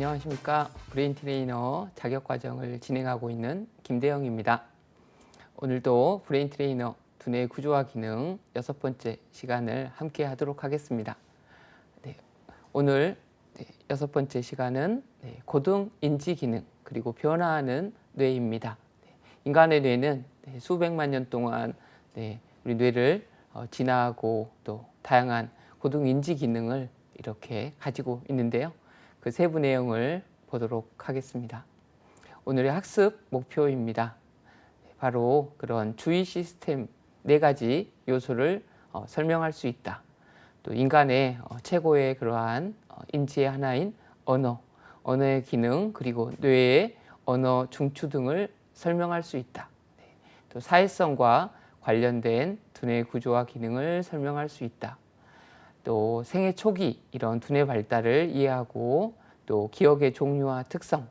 안녕하십니까. 브레인 트레이너 자격과정을 진행하고 있는 김대영입니다. 오늘도 브레인 트레이너 두뇌 구조와 기능 6번째 시간을 함께 하도록 하겠습니다. 오늘 6번째 시간은 고등 인지 기능 그리고 변화하는 뇌입니다. 인간의 뇌는 수백만 년 동안 우리 뇌를 진화하고 또 다양한 고등 인지 기능을 이렇게 가지고 있는데요. 그 세부 내용을 보도록 하겠습니다. 오늘의 학습 목표입니다. 바로 그런 주의 시스템 4가지 요소를 설명할 수 있다. 또 인간의 최고의 그러한 인지의 하나인 언어의 기능 그리고 뇌의 언어 중추 등을 설명할 수 있다. 또 사회성과 관련된 두뇌 구조와 기능을 설명할 수 있다. 또 생애 초기 이런 두뇌 발달을 이해하고 또 기억의 종류와 특성,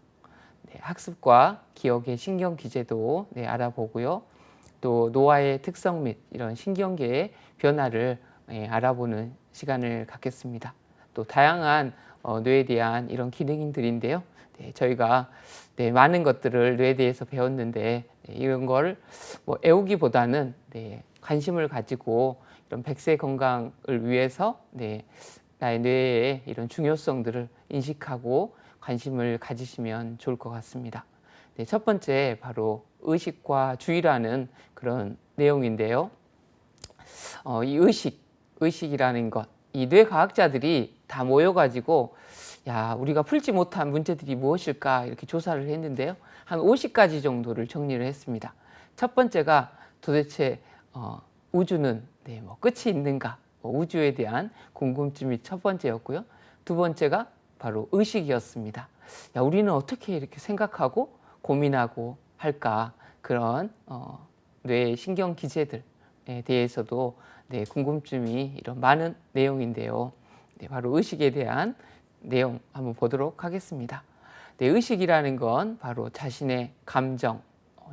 학습과 기억의 신경 기제도 알아보고요. 또 노화의 특성 및 이런 신경계의 변화를 알아보는 시간을 갖겠습니다. 또 다양한 뇌에 대한 이런 기능들인데요. 저희가 많은 것들을 뇌에 대해서 배웠는데 이런 걸 애우기보다는 관심을 가지고 이런 100세 건강을 위해서 나의 뇌의 이런 중요성들을 인식하고 관심을 가지시면 좋을 것 같습니다. 첫 번째 바로 의식과 주의라는 그런 내용인데요. 이 의식이라는 것, 이 뇌과학자들이 다 모여가지고 우리가 풀지 못한 문제들이 무엇일까 이렇게 조사를 했는데요. 한 50가지 정도를 정리를 했습니다. 첫 번째가 도대체 우주는 끝이 있는가? 우주에 대한 궁금증이 첫 번째였고요. 두 번째가 바로 의식이었습니다. 우리는 어떻게 이렇게 생각하고 고민하고 할까? 그런 뇌의 신경 기제들에 대해서도 궁금증이 이런 많은 내용인데요. 바로 의식에 대한 내용 한번 보도록 하겠습니다. 의식이라는 건 바로 자신의 감정,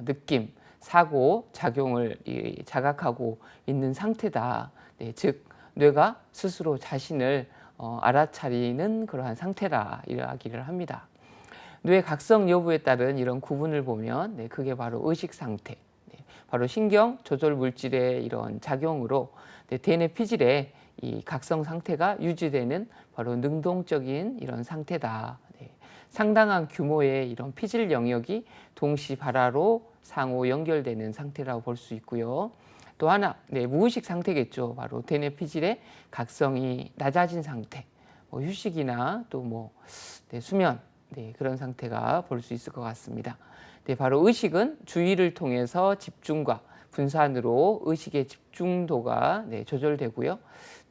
느낌, 사고, 작용을 자각하고 있는 상태다. 즉 뇌가 스스로 자신을 알아차리는 그러한 상태라 이야기를 합니다. 뇌 각성 여부에 따른 이런 구분을 보면 그게 바로 의식 상태, 바로 신경 조절 물질의 이런 작용으로 대뇌 피질의 이 각성 상태가 유지되는 바로 능동적인 이런 상태다. 상당한 규모의 이런 피질 영역이 동시 발화로 상호 연결되는 상태라고 볼 수 있고요. 또 하나, 무의식 상태겠죠. 바로 대뇌 피질의 각성이 낮아진 상태, 휴식이나 또 수면, 그런 상태가 볼 수 있을 것 같습니다. 바로 의식은 주의를 통해서 집중과 분산으로 의식의 집중도가 조절되고요.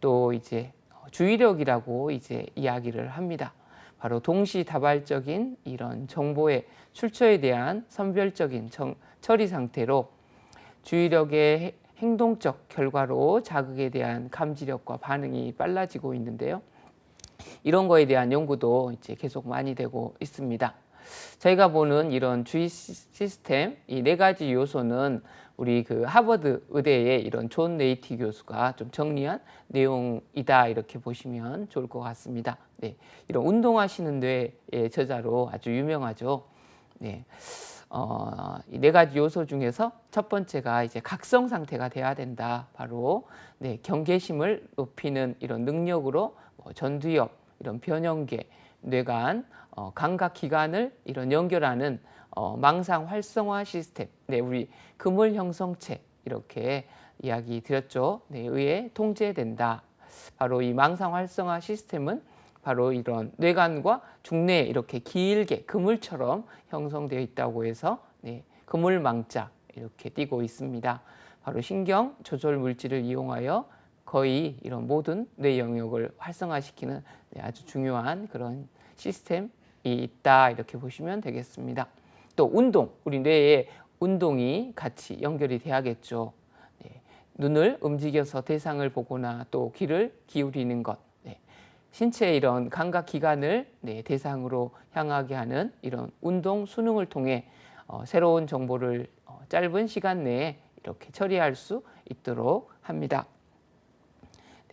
또 이제 주의력이라고 이야기를 합니다. 바로 동시다발적인 이런 정보의 출처에 대한 선별적인 처리 상태로 주의력의 행동적 결과로 자극에 대한 감지력과 반응이 빨라지고 있는데요. 이런 거에 대한 연구도 계속 많이 되고 있습니다. 저희가 보는 이런 주의 시스템 이 4가지 요소는 우리 그 하버드 의대의 이런 존 네이티 교수가 좀 정리한 내용이다 이렇게 보시면 좋을 것 같습니다. 이런 운동하시는 뇌의 저자로 아주 유명하죠. 이 4가지 요소 중에서 첫 번째가 이제 각성 상태가 돼야 된다. 바로 경계심을 높이는 이런 능력으로 전두엽, 이런 변형계, 뇌간, 감각 기관을 이런 연결하는 망상 활성화 시스템, 우리 그물 형성체 이렇게 이야기 드렸죠. 의해 통제된다. 바로 이 망상 활성화 시스템은 바로 이런 뇌관과 중뇌에 이렇게 길게 그물처럼 형성되어 있다고 해서 그물망자 이렇게 띄고 있습니다. 바로 신경 조절 물질을 이용하여 거의 이런 모든 뇌 영역을 활성화시키는 아주 중요한 그런 시스템이 있다 이렇게 보시면 되겠습니다. 또 운동, 우리 뇌에 운동이 같이 연결이 돼야겠죠. 눈을 움직여서 대상을 보거나 또 귀를 기울이는 것, 신체의 이런 감각 기관을 대상으로 향하게 하는 이런 운동 수능을 통해 새로운 정보를 짧은 시간 내에 이렇게 처리할 수 있도록 합니다.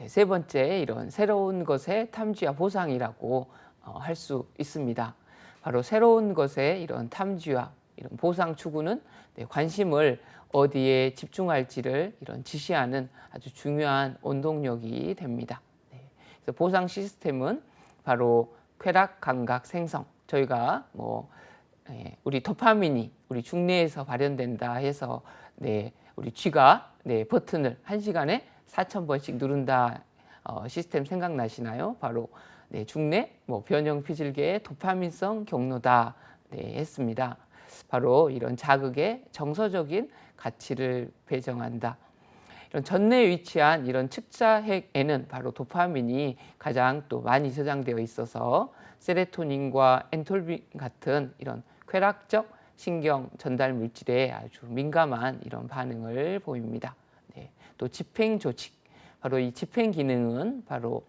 세 번째, 이런 새로운 것의 탐지와 보상이라고 할 수 있습니다. 바로 새로운 것에 이런 탐지와 이런 보상 추구는 관심을 어디에 집중할지를 이런 지시하는 아주 중요한 원동력이 됩니다. 그래서 보상 시스템은 바로 쾌락, 감각, 생성. 저희가 우리 도파민이 우리 중뇌에서 발현된다 해서 우리 쥐가 버튼을 1시간에 4,000번씩 누른다 시스템 생각나시나요? 바로 중뇌 변형 피질계의 도파민성 경로다 했습니다. 바로 이런 자극의 정서적인 가치를 배정한다. 이런 전내에 위치한 이런 측자핵에는 바로 도파민이 가장 또 많이 저장되어 있어서 세로토닌과 엔돌핀 같은 이런 쾌락적 신경 전달 물질에 아주 민감한 이런 반응을 보입니다. 또 집행 조직, 바로 이 집행 기능은 바로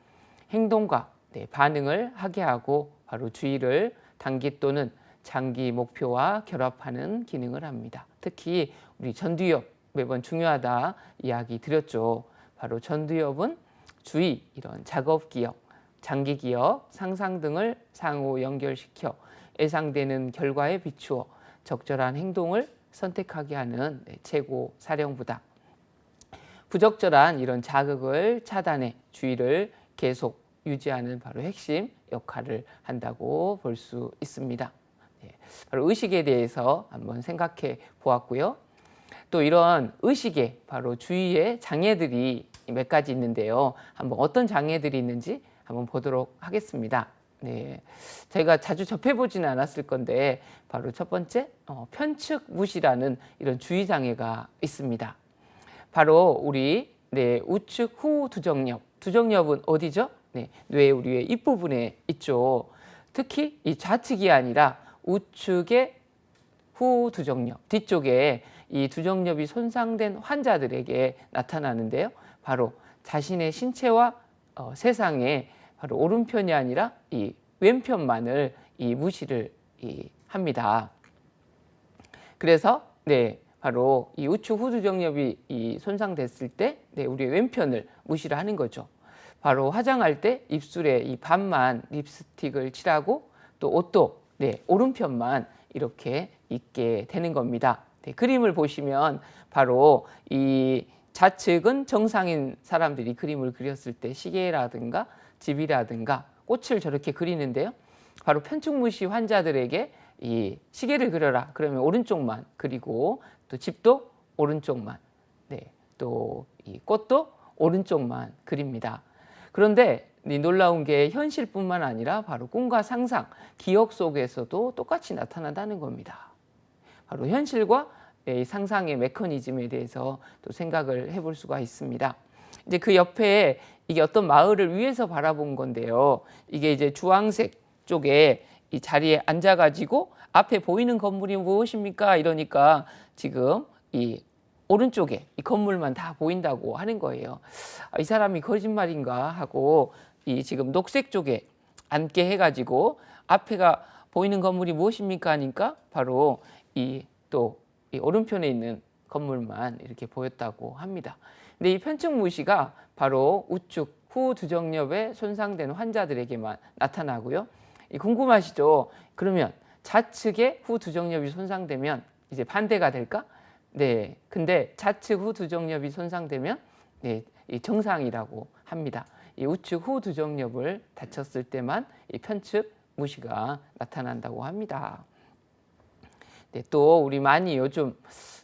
행동과 반응을 하게 하고 바로 주의를 단기 또는 장기 목표와 결합하는 기능을 합니다. 특히 우리 전두엽 매번 중요하다 이야기 드렸죠. 바로 전두엽은 주의, 이런 작업 기억, 장기 기억, 상상 등을 상호 연결시켜 예상되는 결과에 비추어 적절한 행동을 선택하게 하는 최고 사령부다. 부적절한 이런 자극을 차단해 주의를 계속 유지하는 바로 핵심 역할을 한다고 볼 수 있습니다. 바로 의식에 대해서 한번 생각해 보았고요. 또 이런 의식에 바로 주의의 장애들이 몇 가지 있는데요. 한번 어떤 장애들이 있는지 한번 보도록 하겠습니다. 저희가 자주 접해보지는 않았을 건데 바로 첫 번째 편측 무시라는 이런 주의 장애가 있습니다. 바로 우리 우측 후 두정엽, 두정엽은 어디죠? 뇌 우리의 윗부분에 있죠. 특히 이 좌측이 아니라 우측의 후 두정엽, 뒤쪽에 이 두정엽이 손상된 환자들에게 나타나는데요. 바로 자신의 신체와 세상에 바로 오른편이 아니라 이 왼편만을 이 무시를 합니다. 그래서 바로 이 우측 후두정엽이 이 손상됐을 때 우리의 왼편을 무시를 하는 거죠. 바로 화장할 때 입술에 이 반만 립스틱을 칠하고 또 옷도 오른편만 이렇게 입게 되는 겁니다. 그림을 보시면 바로 이 좌측은 정상인 사람들이 그림을 그렸을 때 시계라든가 집이라든가 꽃을 저렇게 그리는데요. 바로 편측무시 환자들에게 이 시계를 그려라 그러면 오른쪽만 그리고 또 집도 오른쪽만 또 이 꽃도 오른쪽만 그립니다. 그런데 놀라운 게 현실뿐만 아니라 바로 꿈과 상상, 기억 속에서도 똑같이 나타난다는 겁니다. 바로 현실과 상상의 메커니즘에 대해서 또 생각을 해볼 수가 있습니다. 이제 그 옆에 이게 어떤 마을을 위에서 바라본 건데요. 이게 이제 주황색 쪽에 이 자리에 앉아가지고 앞에 보이는 건물이 무엇입니까? 이러니까 지금 이 오른쪽에 이 건물만 다 보인다고 하는 거예요. 이 사람이 거짓말인가 하고 이 지금 녹색 쪽에 앉게 해가지고 앞에가 보이는 건물이 무엇입니까? 하니까 바로 이 오른편에 있는 건물만 이렇게 보였다고 합니다. 근데 이 편측 무시가 바로 우측 후 두정엽에 손상된 환자들에게만 나타나고요. 궁금하시죠? 그러면 좌측의 후 두정엽이 손상되면 이제 반대가 될까? 근데 좌측 후 두정엽이 손상되면 이 정상이라고 합니다. 이 우측 후 두정엽을 다쳤을 때만 이 편측 무시가 나타난다고 합니다. 또 우리 많이 요즘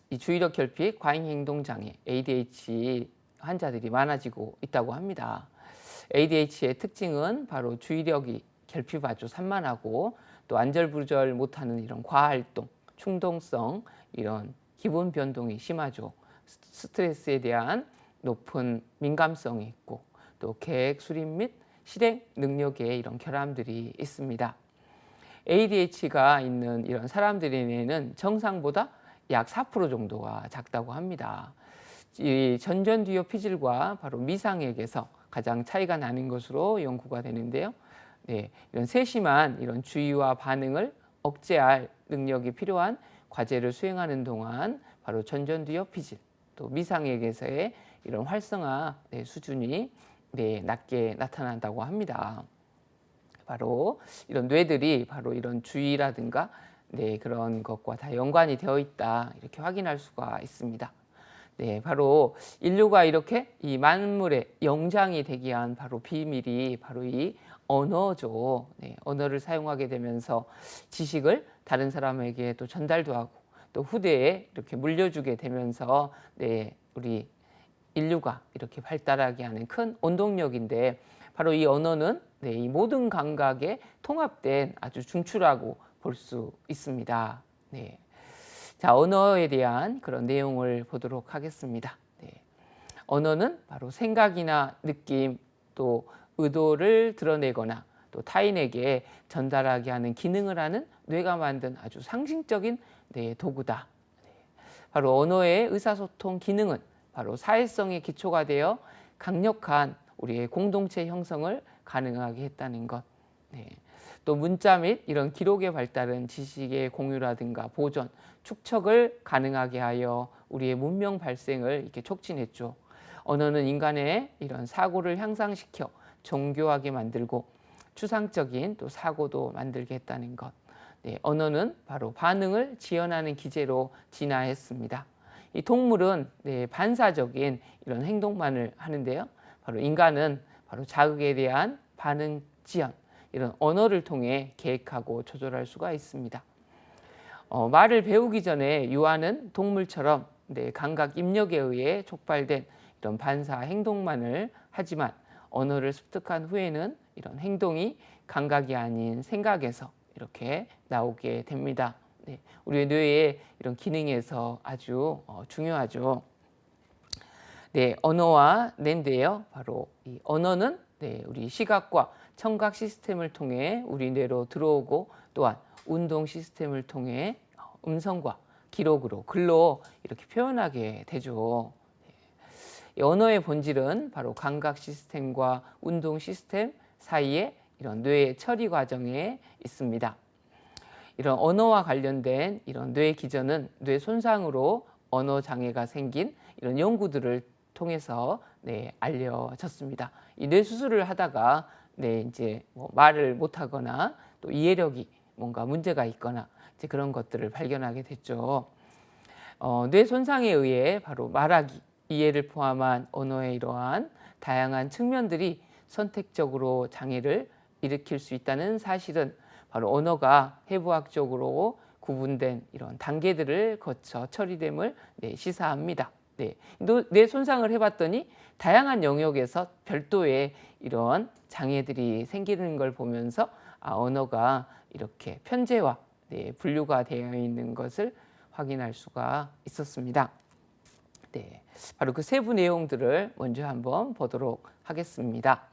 이 주의력 결핍, 과잉 행동 장애, ADHD 환자들이 많아지고 있다고 합니다. ADHD의 특징은 바로 주의력이 결핍 아주 산만하고 또 안절부절 못하는 이런 과활동, 충동성, 이런 기분 변동이 심하죠. 스트레스에 대한 높은 민감성이 있고 또 계획 수립 및 실행 능력에 이런 결함들이 있습니다. ADHD가 있는 이런 사람들에게는 정상보다 약 4% 정도가 작다고 합니다. 이 전전두엽 피질과 바로 미상액에서 가장 차이가 나는 것으로 연구가 되는데요. 이런 세심한 이런 주의와 반응을 억제할 능력이 필요한 과제를 수행하는 동안 바로 전전두엽 피질, 또 미상액에서의 이런 활성화 수준이 낮게 나타난다고 합니다. 바로 이런 뇌들이 바로 이런 주의라든가 네, 그런 것과 다 연관이 되어 있다 이렇게 확인할 수가 있습니다. 네, 바로 인류가 이렇게 이 만물의 영장이 되기 위한 바로 비밀이 바로 이 언어죠. 네, 언어를 사용하게 되면서 지식을 다른 사람에게 또 전달도 하고 또 후대에 이렇게 물려주게 되면서 네, 우리 인류가 이렇게 발달하게 하는 큰 원동력인데 바로 이 언어는 네, 이 모든 감각에 통합된 아주 중추라고 볼 수 있습니다. 네. 자, 언어에 대한 그런 내용을 보도록 하겠습니다. 네. 언어는 바로 생각이나 느낌 또 의도를 드러내거나 또 타인에게 전달하게 하는 기능을 하는 뇌가 만든 아주 상징적인 네, 도구다. 네. 바로 언어의 의사소통 기능은 바로 사회성의 기초가 되어 강력한 우리의 공동체 형성을 가능하게 했다는 것. 네. 또 문자 및 이런 기록의 발달은 지식의 공유라든가 보존, 축적을 가능하게 하여 우리의 문명 발생을 이렇게 촉진했죠. 언어는 인간의 이런 사고를 향상시켜 정교하게 만들고 추상적인 또 사고도 만들게 했다는 것. 네, 언어는 바로 반응을 지연하는 기제로 진화했습니다. 이 동물은 네, 반사적인 이런 행동만을 하는데요. 바로 인간은 바로 자극에 대한 반응 지연, 이런 언어를 통해 계획하고 조절할 수가 있습니다. 말을 배우기 전에 유아는 동물처럼 네, 감각 입력에 의해 촉발된 이런 반사 행동만을 하지만 언어를 습득한 후에는 이런 행동이 감각이 아닌 생각에서 이렇게 나오게 됩니다. 네, 우리 뇌의 이런 기능에서 아주 중요하죠. 네, 언어와 뇌인데요. 바로 이 언어는 네, 우리 시각과 청각 시스템을 통해 우리 뇌로 들어오고 또한 운동 시스템을 통해 음성과 기록으로 글로 이렇게 표현하게 되죠. 이 언어의 본질은 바로 감각 시스템과 운동 시스템 사이에 이런 뇌의 처리 과정에 있습니다. 이런 언어와 관련된 이런 뇌 기전은 뇌 손상으로 언어 장애가 생긴 이런 연구들을 통해서 네, 알려졌습니다. 이 뇌 수술을 하다가 네, 이제 뭐 말을 못하거나 또 이해력이 뭔가 문제가 있거나 이제 그런 것들을 발견하게 됐죠. 뇌 손상에 의해 바로 말하기, 이해를 포함한 언어의 이러한 다양한 측면들이 선택적으로 장애를 일으킬 수 있다는 사실은 바로 언어가 해부학적으로 구분된 이런 단계들을 거쳐 처리됨을 네, 시사합니다. 네, 뇌 손상을 해봤더니 다양한 영역에서 별도의 이런 장애들이 생기는 걸 보면서 언어가 이렇게 편제와 네, 분류가 되어 있는 것을 확인할 수가 있었습니다. 네, 바로 그 세부 내용들을 먼저 한번 보도록 하겠습니다.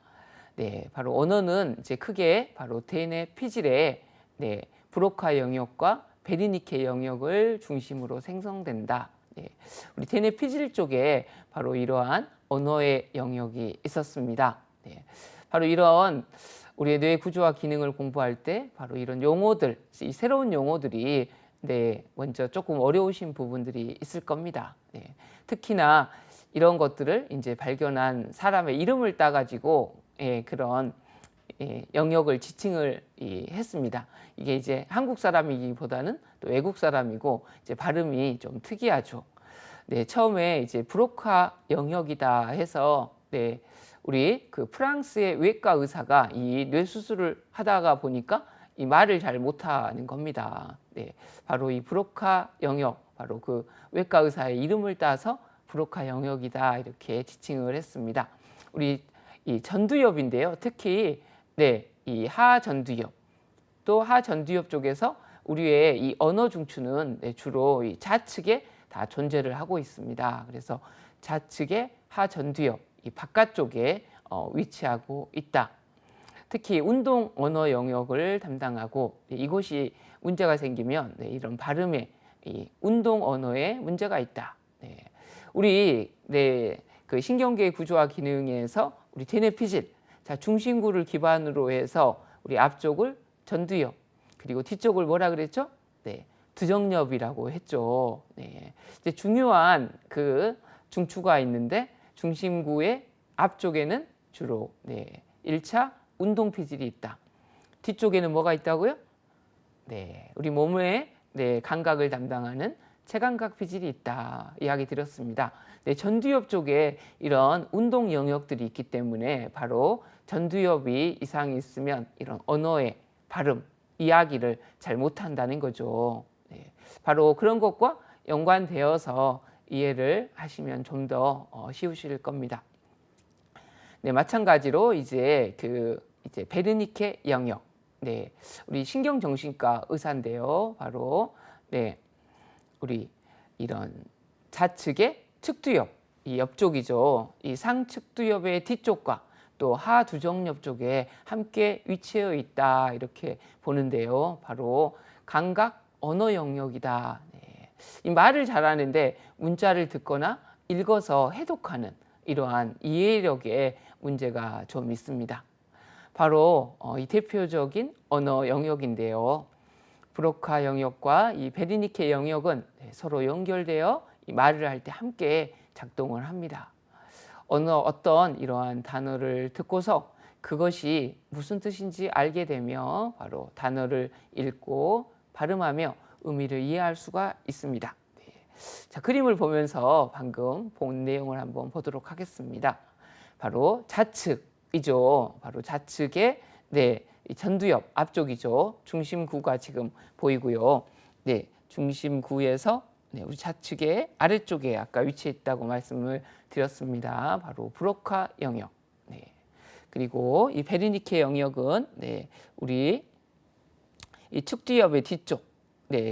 네, 바로 언어는 이제 크게 바로 대뇌 피질의 네, 브로카 영역과 베르니케 영역을 중심으로 생성된다. 네, 우리 대뇌 피질 쪽에 바로 이러한 언어의 영역이 있었습니다. 네, 바로 이런 우리의 뇌 구조와 기능을 공부할 때 바로 이런 용어들, 이 새로운 용어들이 네, 먼저 조금 어려우신 부분들이 있을 겁니다. 네, 특히나 이런 것들을 이제 발견한 사람의 이름을 따가지고 예, 그런 영역을 지칭을 했습니다. 이게 이제 한국 사람이기보다는 또 외국 사람이고 이제 발음이 좀 특이하죠. 네, 처음에 이제 브로카 영역이다 해서 네, 우리 그 프랑스의 외과 의사가 이 뇌 수술을 하다가 보니까 이 말을 잘 못하는 겁니다. 네, 바로 이 브로카 영역, 바로 그 외과 의사의 이름을 따서 브로카 영역이다 이렇게 지칭을 했습니다. 우리 이 전두엽인데요. 특히 네, 이 하전두엽 또 하전두엽 쪽에서 우리의 이 언어 중추는 네, 주로 이 좌측에 다 존재를 하고 있습니다. 그래서 좌측의 하전두엽 이 바깥쪽에 위치하고 있다. 특히 운동 언어 영역을 담당하고 이곳이 문제가 생기면 네, 이런 발음에 이 운동 언어에 문제가 있다. 네, 우리 네, 그 신경계 구조와 기능에서 우리 대뇌 피질, 자 중심구를 기반으로 해서 우리 앞쪽을 전두엽 그리고 뒤쪽을 뭐라 그랬죠? 네, 두정엽이라고 했죠. 네, 이제 중요한 그 중추가 있는데 중심구의 앞쪽에는 주로 네, 1차 운동 피질이 있다. 뒤쪽에는 뭐가 있다고요? 네, 우리 몸의 감각을 담당하는 체감각 피질이 있다 이야기 드렸습니다. 네, 전두엽 쪽에 이런 운동 영역들이 있기 때문에 바로 전두엽이 이상이 있으면 이런 언어의 발음, 이야기를 잘 못한다는 거죠. 네, 바로 그런 것과 연관되어서 이해를 하시면 좀 더 쉬우실 겁니다. 네, 마찬가지로 이제 베르니케 영역. 네, 우리 신경정신과 의사인데요. 바로 우리 이런 좌측의 측두엽, 이 옆쪽이죠. 이 상측두엽의 뒤쪽과 또 하두정엽 쪽에 함께 위치해 있다 이렇게 보는데요. 바로 감각 언어 영역이다. 네. 이 말을 잘하는데 문자를 듣거나 읽어서 해독하는 이러한 이해력에 문제가 좀 있습니다. 바로 이 대표적인 언어 영역인데요. 브로카 영역과 이 베르니케 영역은 서로 연결되어 이 말을 할 때 함께 작동을 합니다. 어떤 이러한 단어를 듣고서 그것이 무슨 뜻인지 알게 되며 바로 단어를 읽고 발음하며 의미를 이해할 수가 있습니다. 자, 그림을 보면서 방금 본 내용을 한번 보도록 하겠습니다. 바로 좌측이죠. 바로 좌측의 이 전두엽 앞쪽이죠. 중심구가 지금 보이고요. 네, 중심구에서 우리 좌측의 아래쪽에 아까 위치해 있다고 말씀을 드렸습니다. 바로 브로카 영역. 네. 그리고 이 베르니케 영역은 우리 이 측두엽의 뒤쪽,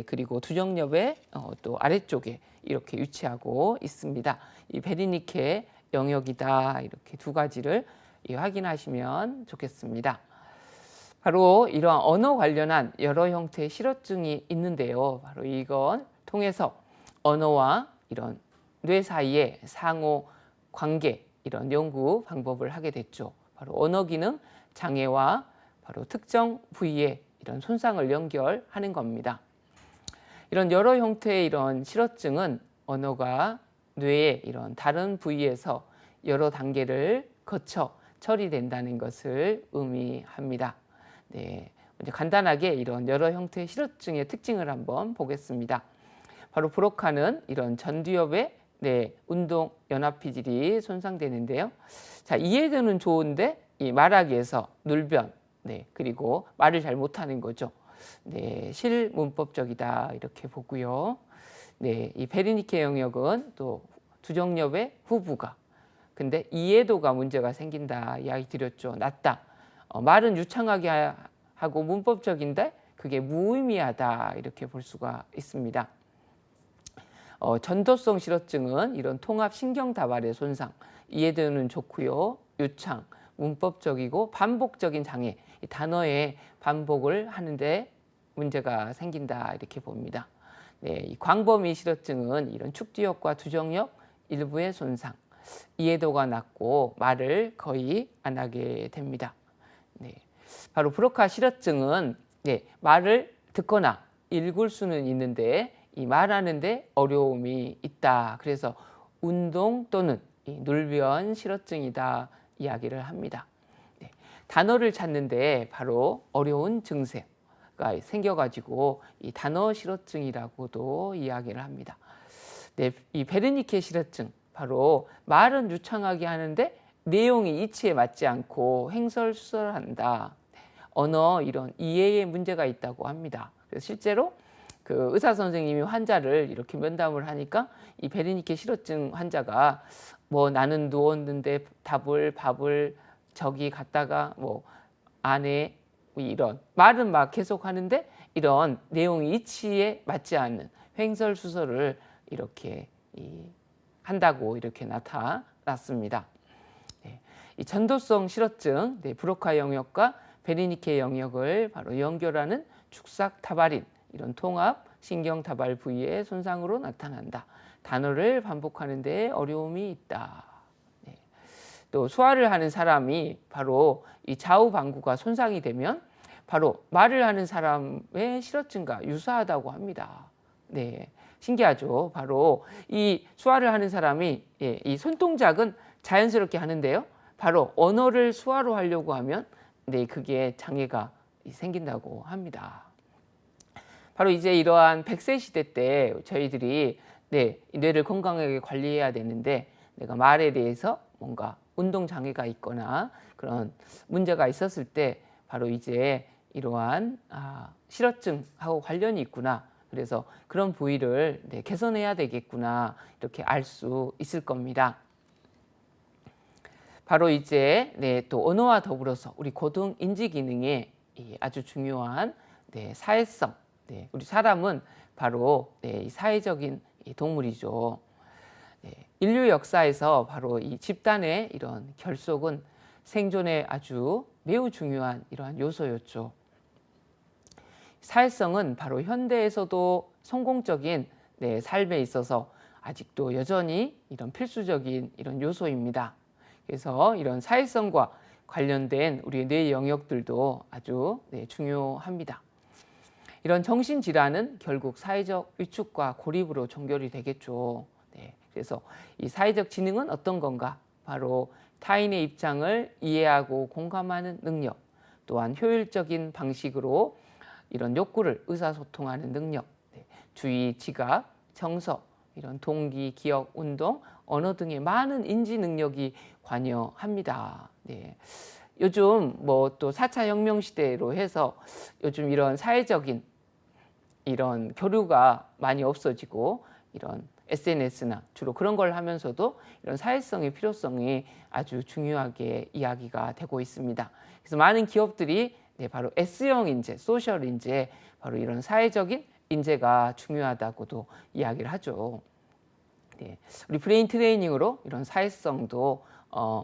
그리고 두정엽의 또 아래쪽에 이렇게 위치하고 있습니다. 이 베르니케 영역이다. 이렇게 두 가지를 확인하시면 좋겠습니다. 바로 이러한 언어 관련한 여러 형태의 실어증이 있는데요. 바로 이건 통해서 언어와 이런 뇌 사이의 상호 관계 이런 연구 방법을 하게 됐죠. 바로 언어 기능 장애와 바로 특정 부위에 이런 손상을 연결하는 겁니다. 이런 여러 형태의 이런 실어증은 언어가 뇌의 이런 다른 부위에서 여러 단계를 거쳐 처리된다는 것을 의미합니다. 네, 먼저 간단하게 이런 여러 형태의 실어증의 특징을 한번 보겠습니다. 바로 브로카는 이런 전두엽의 운동 연합 피질이 손상되는데요. 자, 이해도는 좋은데 이 말하기에서 눌변, 그리고 말을 잘 못하는 거죠. 실문법적이다 이렇게 보고요. 이 베르니케 영역은 또 두정엽의 후부가. 근데 이해도가 문제가 생긴다 이야기 드렸죠. 낮다. 말은 유창하게 하고 문법적인데 그게 무의미하다 이렇게 볼 수가 있습니다. 전도성 실어증은 이런 통합 신경 다발의 손상, 이해도는 좋고요. 유창, 문법적이고 반복적인 장애, 이 단어의 반복을 하는데 문제가 생긴다 이렇게 봅니다. 이 광범위 실어증은 이런 축두엽과 두정엽 일부의 손상, 이해도가 낮고 말을 거의 안 하게 됩니다. 바로 브로카 실어증은 말을 듣거나 읽을 수는 있는데 이 말하는데 어려움이 있다. 그래서 운동 또는 눌변 실어증이다 이야기를 합니다. 단어를 찾는데 바로 어려운 증세가 생겨가지고 이 단어 실어증이라고도 이야기를 합니다. 이 베르니케 실어증 바로 말은 유창하게 하는데 내용이 이치에 맞지 않고 횡설수설한다. 언어 이런 이해에 문제가 있다고 합니다. 그래서 실제로 그 의사 선생님이 환자를 이렇게 면담을 하니까 이 베르니케 실어증 환자가 뭐 나는 누웠는데 밥을 저기 갔다가 뭐 안에 이런 말은 막 계속 하는데 이런 내용이 이치에 맞지 않는 횡설수설을 이렇게 한다고 이렇게 나타났습니다. 이 전도성 실어증, 브로카 영역과 베르니케 영역을 바로 연결하는 축삭 타발인 이런 통합 신경 다발 부위의 손상으로 나타난다. 단어를 반복하는 데 어려움이 있다. 또 소화를 하는 사람이 바로 이 좌우 방구가 손상이 되면 바로 말을 하는 사람의 실어증과 유사하다고 합니다. 신기하죠. 바로 이 소화를 하는 사람이 이 손동작은 자연스럽게 하는데요. 바로 언어를 소화로 하려고 하면 그게 장애가 생긴다고 합니다. 바로 이제 이러한 100세 시대 때 저희들이 뇌를 건강하게 관리해야 되는데 내가 말에 대해서 뭔가 운동 장애가 있거나 그런 문제가 있었을 때 바로 이제 이러한 실어증하고 관련이 있구나. 그래서 그런 부위를 개선해야 되겠구나. 이렇게 알 수 있을 겁니다. 바로 이제 또 언어와 더불어서 우리 고등 인지 기능에 아주 중요한 사회성. 우리 사람은 바로 이 사회적인 동물이죠. 인류 역사에서 바로 이 집단의 이런 결속은 생존에 아주 매우 중요한 이러한 요소였죠. 사회성은 바로 현대에서도 성공적인 삶에 있어서 아직도 여전히 이런 필수적인 이런 요소입니다. 그래서 이런 사회성과 관련된 우리 뇌 영역들도 아주 중요합니다. 이런 정신질환은 결국 사회적 위축과 고립으로 종결이 되겠죠. 그래서 이 사회적 지능은 어떤 건가? 바로 타인의 입장을 이해하고 공감하는 능력, 또한 효율적인 방식으로 이런 욕구를 의사소통하는 능력, 주의, 지각, 정서, 이런 동기, 기억, 운동, 언어 등의 많은 인지 능력이 관여합니다. 요즘 뭐 또 4차 혁명 시대로 해서 요즘 이런 사회적인 이런 교류가 많이 없어지고 이런 SNS나 주로 그런 걸 하면서도 이런 사회성의 필요성이 아주 중요하게 이야기가 되고 있습니다. 그래서 많은 기업들이 바로 S형 인재, 소셜 인재, 바로 이런 사회적인 인재가 중요하다고도 이야기를 하죠. 우리 브레인 트레이닝으로 이런 사회성도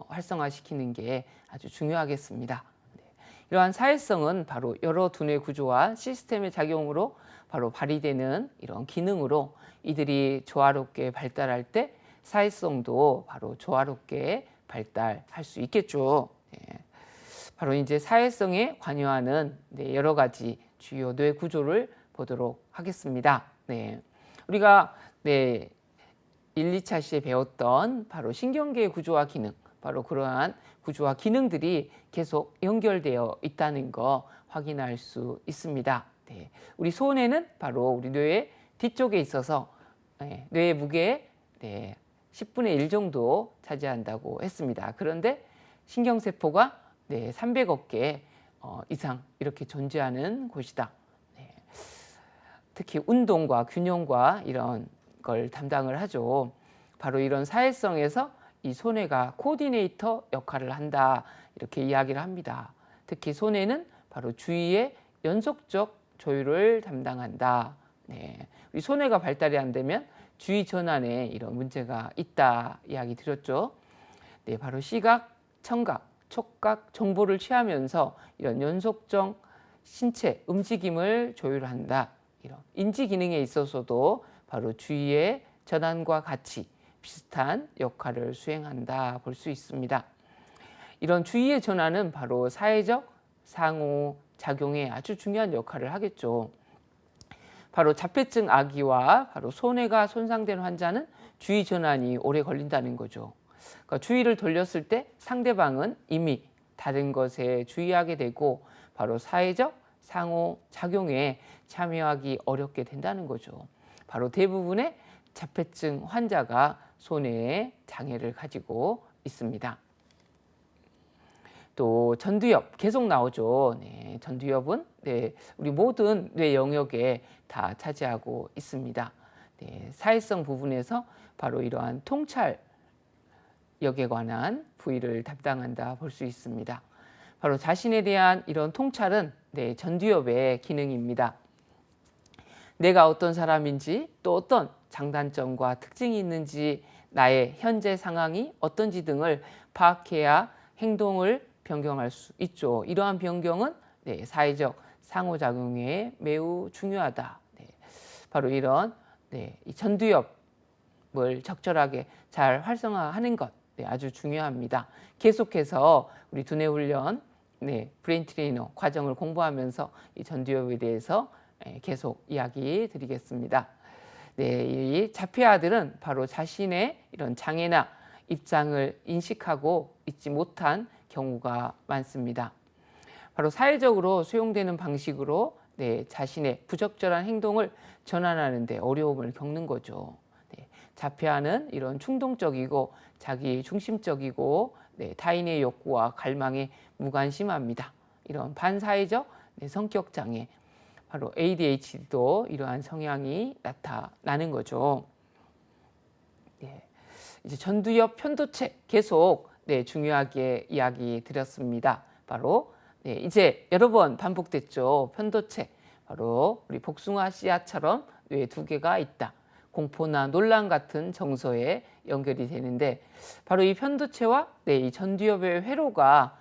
활성화시키는 게 아주 중요하겠습니다. 이러한 사회성은 바로 여러 두뇌 구조와 시스템의 작용으로 바로 발휘되는 이런 기능으로 이들이 조화롭게 발달할 때 사회성도 바로 조화롭게 발달할 수 있겠죠. 바로 이제 사회성에 관여하는 여러 가지 주요 뇌 구조를 보도록 하겠습니다. 우리가 1, 2차 시에 배웠던 바로 신경계의 구조와 기능, 바로 그러한 구조와 기능들이 계속 연결되어 있다는 거 확인할 수 있습니다. 우리 손에는 바로 우리 뇌의 뒤쪽에 있어서 뇌의 무게의 10분의 1 정도 차지한다고 했습니다. 그런데 신경세포가 300억 개 이상 이렇게 존재하는 곳이다. 특히 운동과 균형과 이런 걸 담당을 하죠. 바로 이런 사회성에서 이 손해가 코디네이터 역할을 한다 이렇게 이야기를 합니다. 특히 손해는 바로 주의의 연속적 조율을 담당한다. 우리 손해가 발달이 안 되면 주의 전환에 이런 문제가 있다 이야기 드렸죠. 바로 시각, 청각, 촉각 정보를 취하면서 이런 연속적 신체 움직임을 조율한다. 이런 인지 기능에 있어서도 바로 주의의 전환과 같이 비슷한 역할을 수행한다 볼 수 있습니다. 이런 주의의 전환은 바로 사회적 상호 작용에 아주 중요한 역할을 하겠죠. 바로 자폐증 아기와 바로 손해가 손상된 환자는 주의 전환이 오래 걸린다는 거죠. 그러니까 주의를 돌렸을 때 상대방은 이미 다른 것에 주의하게 되고 바로 사회적 상호 작용에 참여하기 어렵게 된다는 거죠. 바로 대부분의 자폐증 환자가 손해에 장애를 가지고 있습니다. 또 전두엽 계속 나오죠. 전두엽은 우리 모든 뇌 영역에 다 차지하고 있습니다. 사회성 부분에서 바로 이러한 통찰력에 관한 부위를 담당한다 볼 수 있습니다. 바로 자신에 대한 이런 통찰은 전두엽의 기능입니다. 내가 어떤 사람인지 또 어떤 장단점과 특징이 있는지 나의 현재 상황이 어떤지 등을 파악해야 행동을 변경할 수 있죠. 이러한 변경은 사회적 상호작용에 매우 중요하다. 바로 이런 이 전두엽을 적절하게 잘 활성화하는 것 아주 중요합니다. 계속해서 우리 두뇌 훈련 브레인 트레이너 과정을 공부하면서 이 전두엽에 대해서 계속 이야기 드리겠습니다. 이 자폐아들은 바로 자신의 이런 장애나 입장을 인식하고 있지 못한 경우가 많습니다. 바로 사회적으로 수용되는 방식으로 자신의 부적절한 행동을 전환하는 데 어려움을 겪는 거죠. 자폐아는 이런 충동적이고 자기 중심적이고 타인의 욕구와 갈망에 무관심합니다. 이런 반사회적 성격 장애, 바로 ADHD도 이러한 성향이 나타나는 거죠. 이제 전두엽 편도체 계속 중요하게 이야기 드렸습니다. 바로 이제 여러 번 반복됐죠. 편도체, 바로 우리 복숭아 씨앗처럼 뇌 두 개가 있다. 공포나 논란 같은 정서에 연결이 되는데, 바로 이 편도체와 이 전두엽의 회로가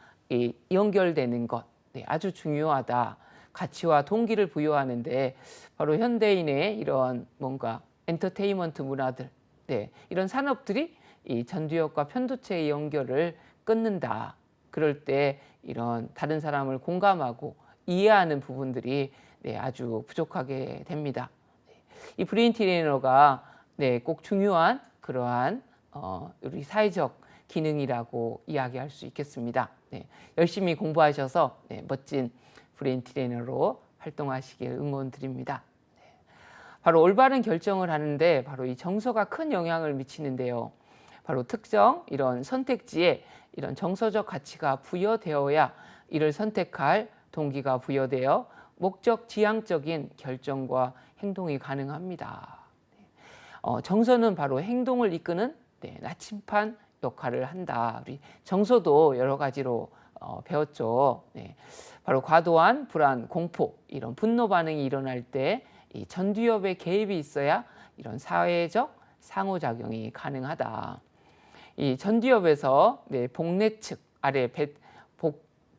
연결되는 것 아주 중요하다. 가치와 동기를 부여하는데 바로 현대인의 이런 뭔가 엔터테인먼트 문화들, 이런 산업들이 이 전두엽과 편도체의 연결을 끊는다. 그럴 때 이런 다른 사람을 공감하고 이해하는 부분들이 아주 부족하게 됩니다. 이 브레인 트레이너가 꼭 중요한 그러한 우리 사회적 기능이라고 이야기할 수 있겠습니다. 열심히 공부하셔서 멋진 브레인 트레이너로 활동하시길 응원드립니다. 바로 올바른 결정을 하는데 바로 이 정서가 큰 영향을 미치는데요. 바로 특정 이런 선택지에 이런 정서적 가치가 부여되어야 이를 선택할 동기가 부여되어 목적 지향적인 결정과 행동이 가능합니다. 정서는 바로 행동을 이끄는 나침반 역할을 한다. 우리 정서도 여러 가지로 배웠죠. 바로 과도한 불안, 공포, 이런 분노 반응이 일어날 때 이 전두엽의 개입이 있어야 이런 사회적 상호작용이 가능하다. 이 전두엽에서 복내 측 아래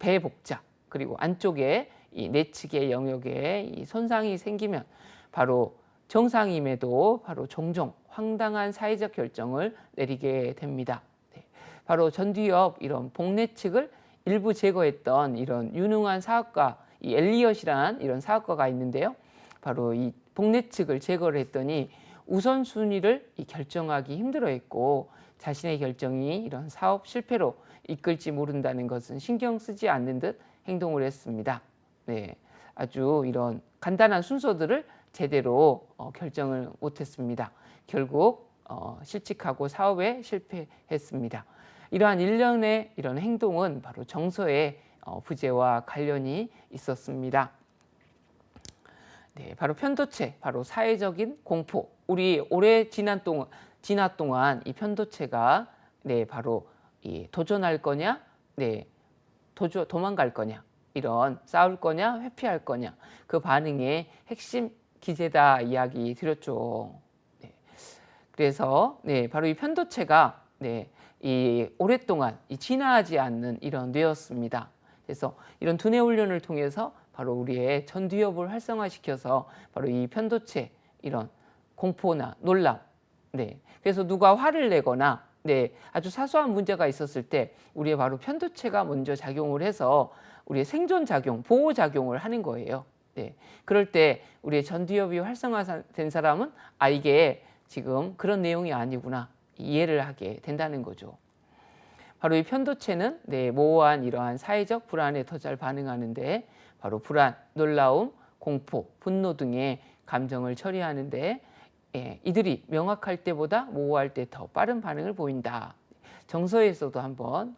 배복자 그리고 안쪽에 이 내측의 영역에 이 손상이 생기면 바로 정상임에도 바로 종종 황당한 사회적 결정을 내리게 됩니다. 바로 전두엽 이런 복내 측을 일부 제거했던 이런 유능한 사학과 이 엘리엇이라는 이런 사학과가 있는데요. 바로 이 복내 측을 제거를 했더니 우선순위를 결정하기 힘들어했고 자신의 결정이 이런 사업 실패로 이끌지 모른다는 것은 신경 쓰지 않는 듯 행동을 했습니다. 아주 이런 간단한 순서들을 제대로 결정을 못했습니다. 결국 실직하고 사업에 실패했습니다. 이러한 일련의 이런 행동은 바로 정서의 부재와 관련이 있었습니다. 바로 편도체, 바로 사회적인 공포. 우리 오래 지난 동안 이 편도체가 바로 도전할 거냐, 도망갈 거냐, 이런 싸울 거냐, 회피할 거냐, 그 반응의 핵심 기제다 이야기 드렸죠. 그래서 바로 이 편도체가 이 오랫동안 진화하지 않는 이런 뇌였습니다. 그래서 이런 두뇌 훈련을 통해서 바로 우리의 전두엽을 활성화시켜서 바로 이 편도체 이런 공포나 놀람, 그래서 누가 화를 내거나 아주 사소한 문제가 있었을 때 우리의 바로 편도체가 먼저 작용을 해서 우리의 생존 작용, 보호 작용을 하는 거예요. 그럴 때 우리의 전두엽이 활성화된 사람은 이게 지금 그런 내용이 아니구나 이해를 하게 된다는 거죠. 바로 이 편도체는 모호한 이러한 사회적 불안에 더 잘 반응하는데 바로 불안, 놀라움, 공포, 분노 등의 감정을 처리하는데 이들이 명확할 때보다 모호할 때 더 빠른 반응을 보인다. 정서에서도 한번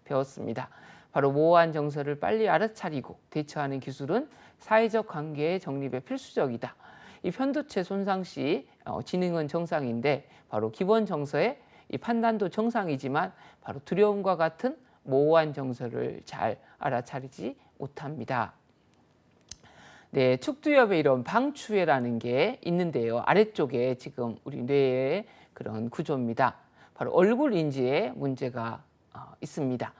배웠습니다. 바로 모호한 정서를 빨리 알아차리고 대처하는 기술은 사회적 관계의 정립에 필수적이다. 이 편도체 손상 시 지능은 정상인데 바로 기본 정서의 이 판단도 정상이지만 바로 두려움과 같은 모호한 정서를 잘 알아차리지 못합니다. 축두엽에 이런 방추회라는 게 있는데요. 아래쪽에 지금 우리 뇌의 그런 구조입니다. 바로 얼굴 인지에 문제가 있습니다.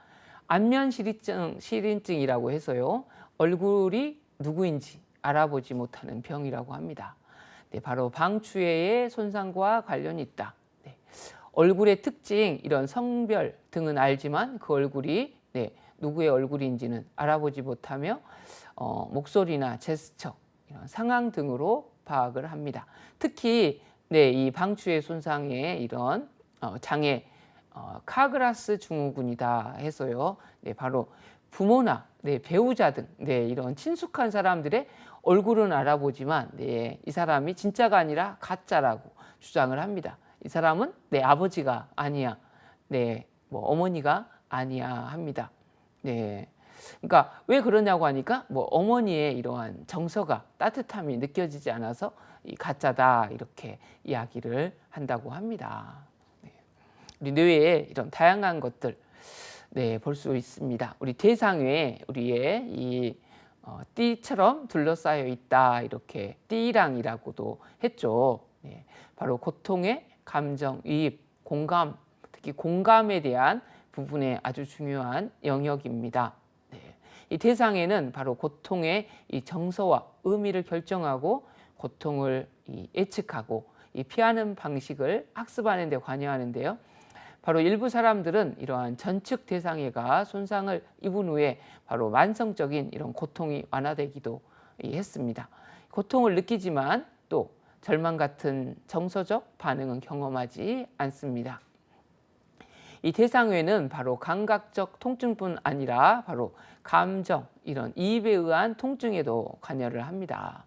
안면 실인증이라고 해서요. 얼굴이 누구인지 알아보지 못하는 병이라고 합니다. 바로 방추회의 손상과 관련이 있다. 얼굴의 특징, 이런 성별 등은 알지만 그 얼굴이 누구의 얼굴인지는 알아보지 못하며 목소리나 제스처, 이런 상황 등으로 파악을 합니다. 특히 이 방추의 손상의 이런 장애, 카그라스 증후군이다 해서요. 바로 부모나 배우자 등 이런 친숙한 사람들의 얼굴은 알아보지만 이 사람이 진짜가 아니라 가짜라고 주장을 합니다. 이 사람은 내 아버지가 아니야, 뭐 어머니가 아니야 합니다. 그러니까 왜 그러냐고 하니까 뭐 어머니의 이러한 정서가 따뜻함이 느껴지지 않아서 이 가짜다 이렇게 이야기를 한다고 합니다. 우리 뇌에 이런 다양한 것들 볼 수 있습니다. 우리 대상에 우리의 이 띠처럼 둘러싸여 있다 이렇게 띠랑이라고도 했죠. 바로 고통의 감정이입, 공감, 특히 공감에 대한 부분에 아주 중요한 영역입니다. 이 대상에는 바로 고통의 이 정서와 의미를 결정하고 고통을 예측하고 피하는 방식을 학습하는 데 관여하는데요. 바로 일부 사람들은 이러한 전측 대상애가 손상을 입은 후에 바로 만성적인 이런 고통이 완화되기도 했습니다. 고통을 느끼지만 또 절망 같은 정서적 반응은 경험하지 않습니다. 이 대상외는 바로 감각적 통증뿐 아니라 바로 감정, 이런 이입에 의한 통증에도 관여를 합니다.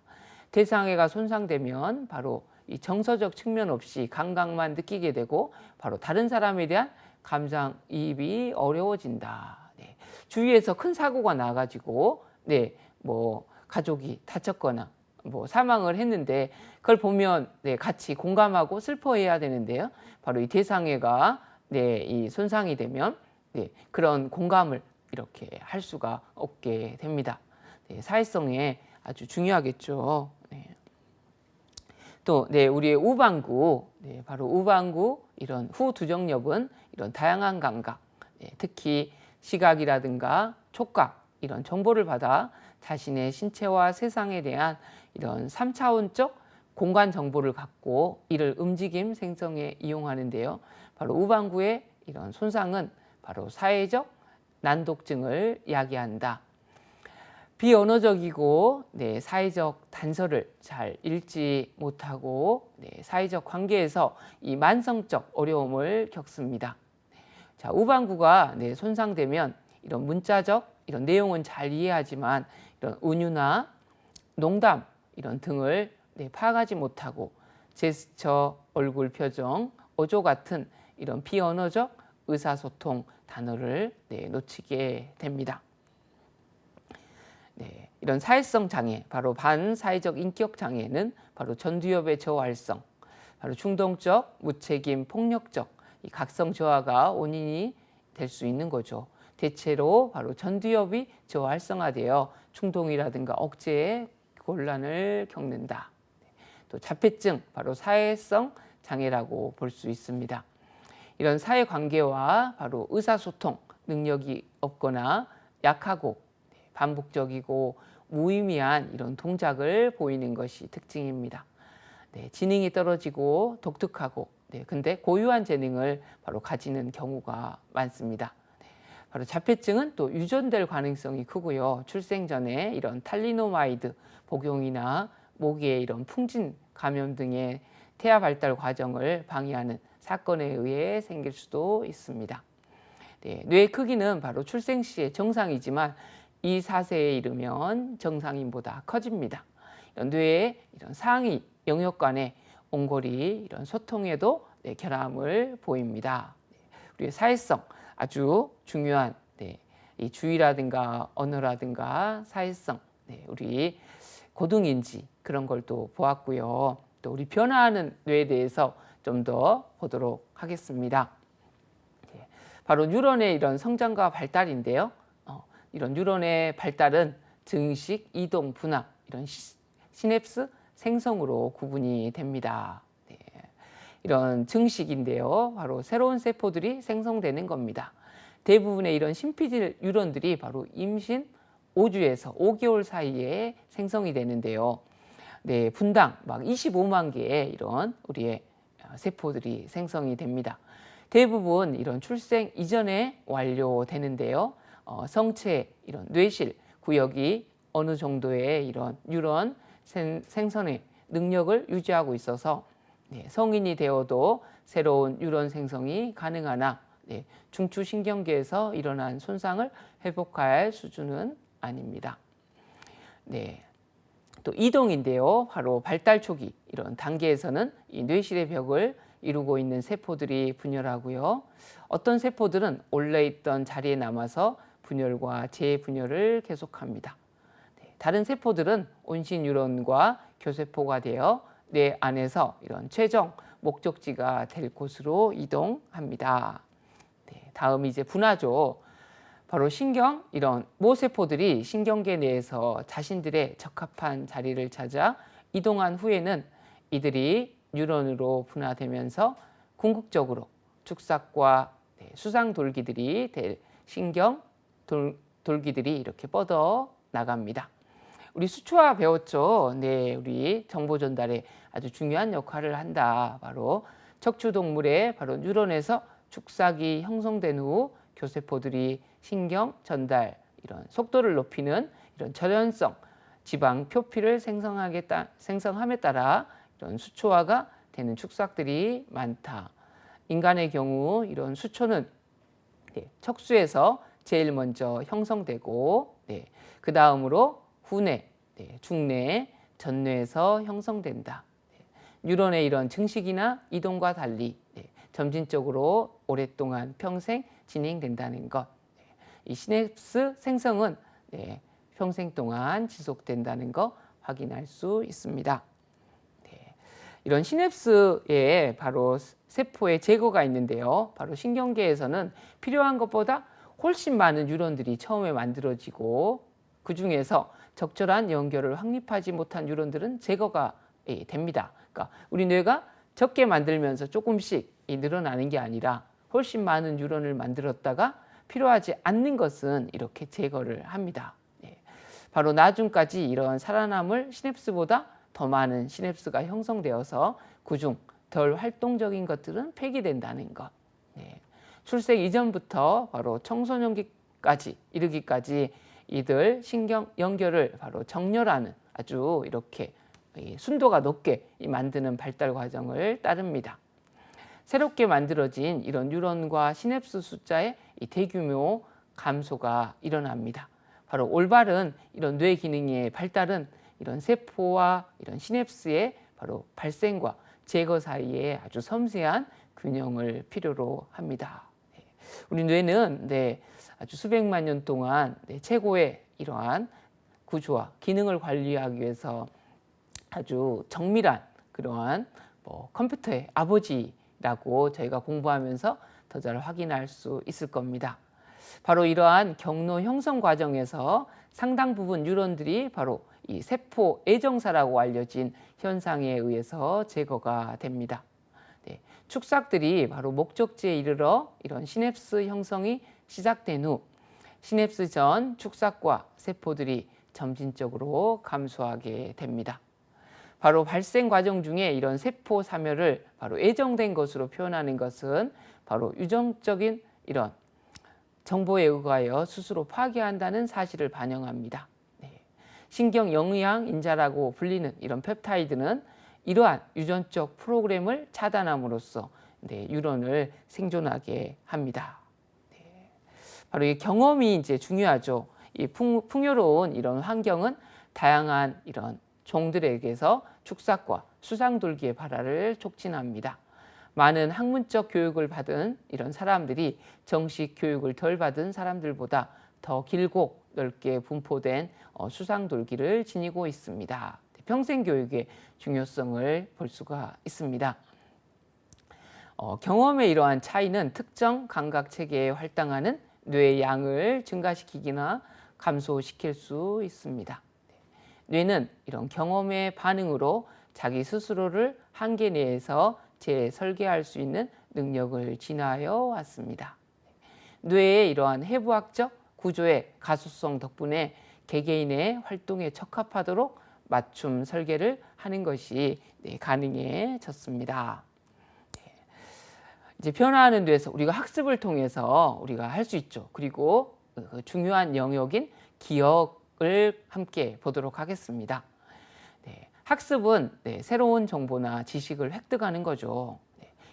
대상외가 손상되면 바로 이 정서적 측면 없이 감각만 느끼게 되고 바로 다른 사람에 대한 감정이입이 어려워진다. 주위에서 큰 사고가 나가지고 뭐 가족이 다쳤거나 뭐 사망을 했는데 그걸 보면 같이 공감하고 슬퍼해야 되는데요. 바로 이 대상외가 이 손상이 되면 그런 공감을 이렇게 할 수가 없게 됩니다. 사회성에 아주 중요하겠죠. 또 우리의 우방구, 바로 우방구 이런 후두정엽은 이런 다양한 감각, 특히 시각이라든가 촉각 이런 정보를 받아 자신의 신체와 세상에 대한 이런 3차원적 공간 정보를 갖고 이를 움직임 생성에 이용하는데요. 바로 우방구의 이런 손상은 바로 사회적 난독증을 야기한다. 비언어적이고 사회적 단서를 잘 읽지 못하고 사회적 관계에서 이 만성적 어려움을 겪습니다. 자, 우방구가 손상되면 이런 문자적 이런 내용은 잘 이해하지만 이런 은유나 농담 이런 등을 파악하지 못하고 제스처, 얼굴 표정, 어조 같은 이런 비언어적 의사소통 단어를 놓치게 됩니다. 이런 사회성 장애, 바로 반사회적 인격 장애는 바로 전두엽의 저활성, 바로 충동적, 무책임, 폭력적 이 각성 저하가 원인이 될 수 있는 거죠. 대체로 바로 전두엽이 저활성화되어 충동이라든가 억제에 곤란을 겪는다. 또 자폐증, 바로 사회성 장애라고 볼 수 있습니다. 이런 사회관계와 바로 의사소통 능력이 없거나 약하고 반복적이고 무의미한 이런 동작을 보이는 것이 특징입니다. 지능이 떨어지고 독특하고 근데 고유한 재능을 바로 가지는 경우가 많습니다. 바로 자폐증은 또 유전될 가능성이 크고요. 출생 전에 이런 탈리노마이드 복용이나 모기의 이런 풍진 감염 등의 태아 발달 과정을 방해하는 사건에 의해 생길 수도 있습니다. 뇌의 크기는 바로 출생 시의 정상이지만 2, 4세에 이르면 정상인보다 커집니다. 뇌의 이런 상위 영역 간의 옹골이 이런 소통에도 결함을 보입니다. 우리의 사회성 아주 중요한 이 주의라든가 언어라든가 사회성, 우리 고등인지 그런 걸 또 보았고요. 또 우리 변화하는 뇌에 대해서 좀 더 보도록 하겠습니다. 바로 뉴런의 이런 성장과 발달인데요. 이런 뉴런의 발달은 증식, 이동, 분화, 이런 시냅스 생성으로 구분이 됩니다. 이런 증식인데요. 바로 새로운 세포들이 생성되는 겁니다. 대부분의 이런 심피질 뉴런들이 바로 임신 5주에서 5개월 사이에 생성이 되는데요. 분당 막 25만 개의 이런 우리의 세포들이 생성이 됩니다. 대부분 이런 출생 이전에 완료되는데요. 성체 이런 뇌실 구역이 어느 정도의 이런 뉴런 생성의 능력을 유지하고 있어서 성인이 되어도 새로운 뉴런 생성이 가능하나 중추신경계에서 일어난 손상을 회복할 수준은 아닙니다. 또 이동인데요. 바로 발달 초기 이런 단계에서는 이 뇌실의 벽을 이루고 있는 세포들이 분열하고요. 어떤 세포들은 원래 있던 자리에 남아서 분열과 재분열을 계속합니다. 다른 세포들은 온신 뉴런과 교세포가 되어 뇌 안에서 이런 최종 목적지가 될 곳으로 이동합니다. 다음 이제 분화죠. 바로 신경 이런 모세포들이 신경계 내에서 자신들의 적합한 자리를 찾아 이동한 후에는 이들이 뉴런으로 분화되면서 궁극적으로 축삭과 수상돌기들이 될 신경 돌기들이 이렇게 뻗어 나갑니다. 우리 수초화 배웠죠. 우리 정보 전달에 아주 중요한 역할을 한다. 바로 척추동물의 바로 뉴런에서 축삭이 형성된 후 교세포들이 신경 전달 이런 속도를 높이는 이런 절연성 지방 표피를 생성함에 따라 이런 수초화가 되는 축삭들이 많다. 인간의 경우 이런 수초는 척수에서 제일 먼저 형성되고 그 다음으로 후뇌, 중뇌, 전뇌에서 형성된다. 뉴런의 이런 증식이나 이동과 달리 점진적으로 오랫동안 평생 진행된다는 것. 이 시냅스 생성은 평생 동안 지속된다는 거 확인할 수 있습니다. 이런 시냅스에 바로 세포의 제거가 있는데요. 바로 신경계에서는 필요한 것보다 훨씬 많은 뉴런들이 처음에 만들어지고 그 중에서 적절한 연결을 확립하지 못한 뉴런들은 제거가 됩니다. 그러니까 우리 뇌가 적게 만들면서 조금씩 늘어나는 게 아니라 훨씬 많은 뉴런을 만들었다가 필요하지 않는 것은 이렇게 제거를 합니다. 바로 나중까지 이런 살아남을 시냅스보다 더 많은 시냅스가 형성되어서 그중 덜 활동적인 것들은 폐기된다는 것. 출생 이전부터 바로 청소년기까지 이르기까지 이들 신경 연결을 바로 정렬하는 아주 이렇게 순도가 높게 만드는 발달 과정을 따릅니다. 새롭게 만들어진 이런 뉴런과 시냅스 숫자의 대규모 감소가 일어납니다. 바로 올바른 이런 뇌 기능의 발달은 이런 세포와 이런 시냅스의 바로 발생과 제거 사이에 아주 섬세한 균형을 필요로 합니다. 우리 뇌는 아주 수백만 년 동안 최고의 이러한 구조와 기능을 관리하기 위해서 아주 정밀한 그러한 컴퓨터의 아버지라고 저희가 공부하면서 더 잘 확인할 수 있을 겁니다. 바로 이러한 경로 형성 과정에서 상당 부분 뉴런들이 바로 이 세포 애정사라고 알려진 현상에 의해서 제거가 됩니다. 축삭들이 바로 목적지에 이르러 이런 시냅스 형성이 시작된 후 시냅스 전 축삭과 세포들이 점진적으로 감소하게 됩니다. 바로 발생 과정 중에 이런 세포 사멸을 바로 애정된 것으로 표현하는 것은 바로 유전적인 이런 정보에 의하여 스스로 파괴한다는 사실을 반영합니다. 신경 영양 인자라고 불리는 이런 펩타이드는 이러한 유전적 프로그램을 차단함으로써 뉴런을 생존하게 합니다. 바로 이 경험이 이제 중요하죠. 이 풍요로운 이런 환경은 다양한 이런 종들에게서 축삭과 수상돌기의 발화를 촉진합니다. 많은 학문적 교육을 받은 이런 사람들이 정식 교육을 덜 받은 사람들보다 더 길고 넓게 분포된 수상돌기를 지니고 있습니다. 평생 교육의 중요성을 볼 수가 있습니다. 경험의 이러한 차이는 특정 감각 체계에 할당하는 뇌의 양을 증가시키거나 감소시킬 수 있습니다. 뇌는 이런 경험의 반응으로 자기 스스로를 한계 내에서 재설계할 수 있는 능력을 지나하여 왔습니다. 뇌의 이러한 해부학적 구조의 가소성 덕분에 개개인의 활동에 적합하도록 맞춤 설계를 하는 것이 가능해졌습니다. 이제 변화하는 뇌에서 우리가 학습을 통해서 우리가 할 수 있죠. 그리고 중요한 영역인 기억을 함께 보도록 하겠습니다. 학습은 새로운 정보나 지식을 획득하는 거죠.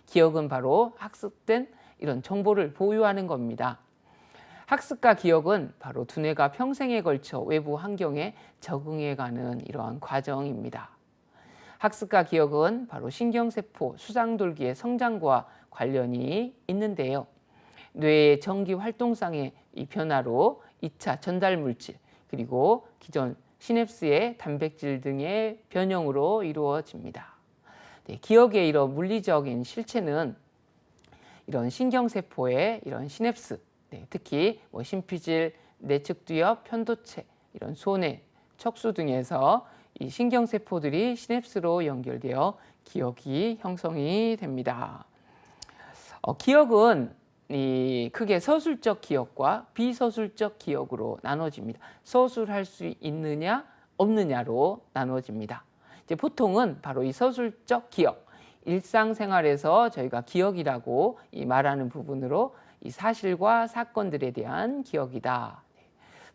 기억은 바로 학습된 이런 정보를 보유하는 겁니다. 학습과 기억은 바로 두뇌가 평생에 걸쳐 외부 환경에 적응해가는 이러한 과정입니다. 학습과 기억은 바로 신경세포 수상돌기의 성장과 관련이 있는데요. 뇌의 전기 활동상의 이 변화로 2차 전달 물질 그리고 기존 시냅스의 단백질 등의 변형으로 이루어집니다. 기억의 이런 물리적인 실체는 이런 신경세포의 이런 시냅스, 특히 심피질, 내측두엽, 편도체, 이런 소뇌, 척수 등에서 이 신경세포들이 시냅스로 연결되어 기억이 형성이 됩니다. 기억은 크게 서술적 기억과 비서술적 기억으로 나눠집니다. 서술할 수 있느냐 없느냐로 나눠집니다. 이제 보통은 바로 이 서술적 기억, 일상생활에서 저희가 기억이라고 말하는 부분으로 이 사실과 사건들에 대한 기억이다.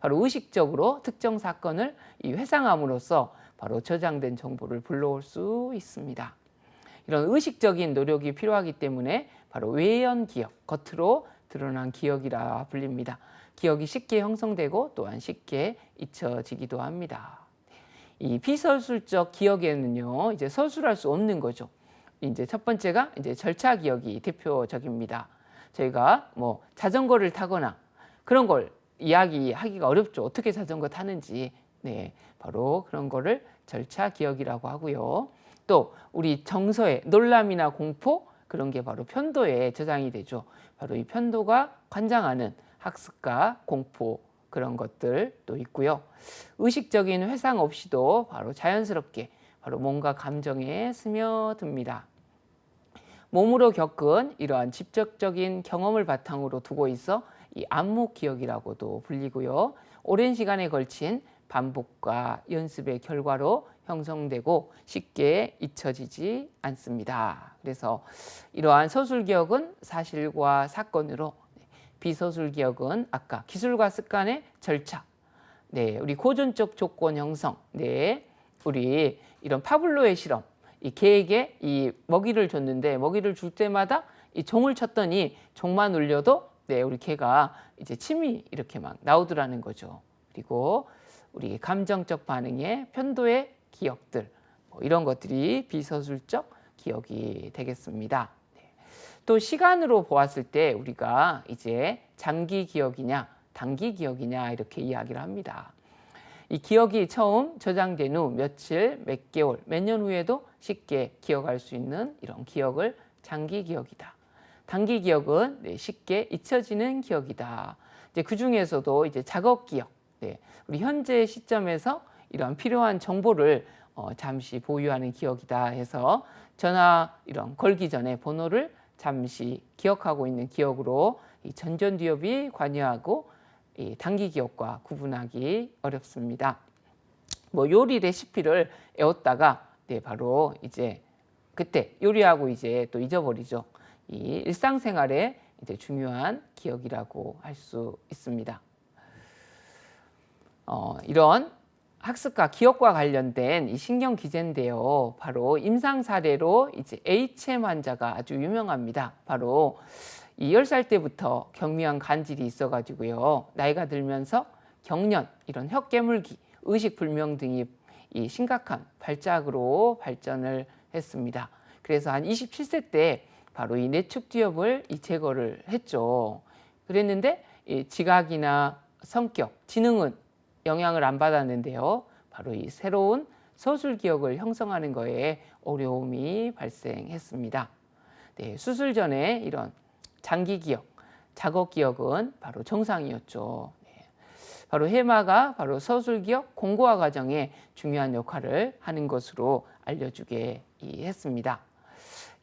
바로 의식적으로 특정 사건을 회상함으로써 바로 저장된 정보를 불러올 수 있습니다. 이런 의식적인 노력이 필요하기 때문에 바로 외연 기억, 겉으로 드러난 기억이라 불립니다. 기억이 쉽게 형성되고 또한 쉽게 잊혀지기도 합니다. 이 비서술적 기억에는요, 이제 서술할 수 없는 거죠. 이제 첫 번째가 이제 절차 기억이 대표적입니다. 저희가 자전거를 타거나 그런 걸 이야기하기가 어렵죠. 어떻게 자전거 타는지. 바로 그런 거를 절차 기억이라고 하고요. 또 우리 정서의 놀람이나 공포 그런 게 바로 편도에 저장이 되죠. 바로 이 편도가 관장하는 학습과 공포 그런 것들도 있고요. 의식적인 회상 없이도 바로 자연스럽게 바로 몸과 감정에 스며듭니다. 몸으로 겪은 이러한 직접적인 경험을 바탕으로 두고 있어 이 안목 기억이라고도 불리고요. 오랜 시간에 걸친 반복과 연습의 결과로 형성되고 쉽게 잊혀지지 않습니다. 그래서 이러한 서술 기억은 사실과 사건으로, 비서술 기억은 아까 기술과 습관의 절차, 우리 고전적 조건 형성, 우리 이런 파블로의 실험, 이 개에게 이 먹이를 줬는데 먹이를 줄 때마다 이 종을 쳤더니 종만 울려도 우리 개가 이제 침이 이렇게 막 나오더라는 거죠. 그리고 우리 감정적 반응의 편도의 기억들, 이런 것들이 비서술적 기억이 되겠습니다. 또 시간으로 보았을 때 우리가 이제 장기 기억이냐 단기 기억이냐 이렇게 이야기를 합니다. 이 기억이 처음 저장된 후 며칠, 몇 개월, 몇 년 후에도 쉽게 기억할 수 있는 이런 기억을 장기 기억이다. 단기 기억은 쉽게 잊혀지는 기억이다. 이제 그 중에서도 이제 작업 기억, 우리 현재 시점에서 이런 필요한 정보를 잠시 보유하는 기억이다 해서 전화 이런 걸기 전에 번호를 잠시 기억하고 있는 기억으로 이 전전두엽이 관여하고 이 단기 기억과 구분하기 어렵습니다. 요리 레시피를 외웠다가 바로 이제 그때 요리하고 이제 또 잊어버리죠. 이 일상생활에 이제 중요한 기억이라고 할 수 있습니다. 이런 학습과 기억과 관련된 이 신경 기제인데요. 바로 임상 사례로 이제 HM 환자가 아주 유명합니다. 바로 이 10살 때부터 경미한 간질이 있어가지고요. 나이가 들면서 경련, 이런 혀 깨물기, 의식 불명 등이 이 심각한 발작으로 발전을 했습니다. 그래서 한 27세 때 바로 이 내측두엽을 제거를 했죠. 그랬는데 이 지각이나 성격, 지능은 영향을 안 받았는데요. 바로 이 새로운 서술 기억을 형성하는 거에 어려움이 발생했습니다. 수술 전에 이런 장기 기억, 작업 기억은 바로 정상이었죠. 바로 해마가 바로 서술 기억 공고화 과정에 중요한 역할을 하는 것으로 알려주게 했습니다.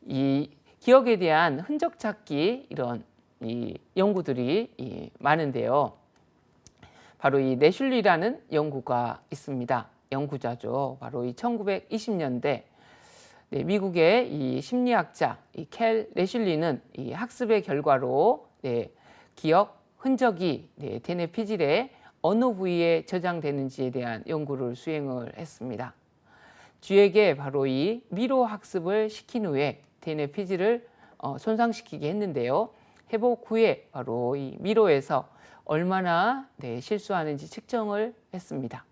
이 기억에 대한 흔적 찾기 이런 이 연구들이 많은데요. 바로 이 레슐리라는 연구가 있습니다. 연구자죠. 바로 이 1920년대 미국의 이 심리학자 켈 레슐리는 이 학습의 결과로 기억 흔적이 대뇌 피질의 어느 부위에 저장되는지에 대한 연구를 수행을 했습니다. 쥐에게 바로 이 미로 학습을 시킨 후에 대뇌 피질을 손상시키게 했는데요. 회복 후에 바로 이 미로에서 얼마나 실수하는지 측정을 했습니다.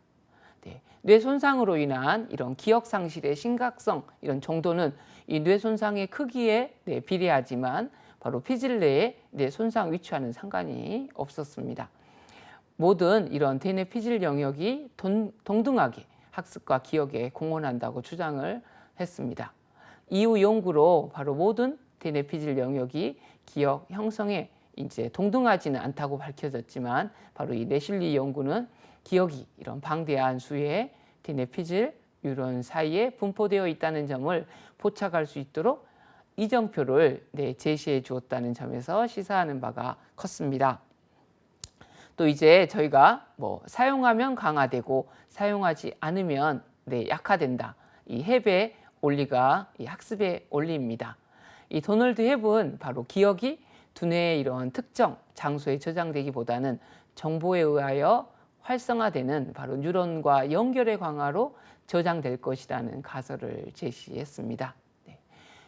뇌 손상으로 인한 이런 기억 상실의 심각성 이런 정도는 이 뇌 손상의 크기에 비례하지만 바로 피질 내에 뇌 손상 위치와는 상관이 없었습니다. 모든 이런 대뇌 피질 영역이 동등하게 학습과 기억에 공헌한다고 주장을 했습니다. 이후 연구로 바로 모든 대뇌 피질 영역이 기억 형성에 이제 동등하지는 않다고 밝혀졌지만 바로 이 뇌실리 연구는 기억이 이런 방대한 수의 대뇌 피질 뉴런 사이에 분포되어 있다는 점을 포착할 수 있도록 이정표를 제시해 주었다는 점에서 시사하는 바가 컸습니다. 또 이제 저희가 사용하면 강화되고 사용하지 않으면 약화된다. 이 헵의 원리가 이 학습의 원리입니다. 이 도널드 헵은 바로 기억이 두뇌의 이런 특정 장소에 저장되기보다는 정보에 의하여 활성화되는 바로 뉴런과 연결의 강화로 저장될 것이라는 가설을 제시했습니다.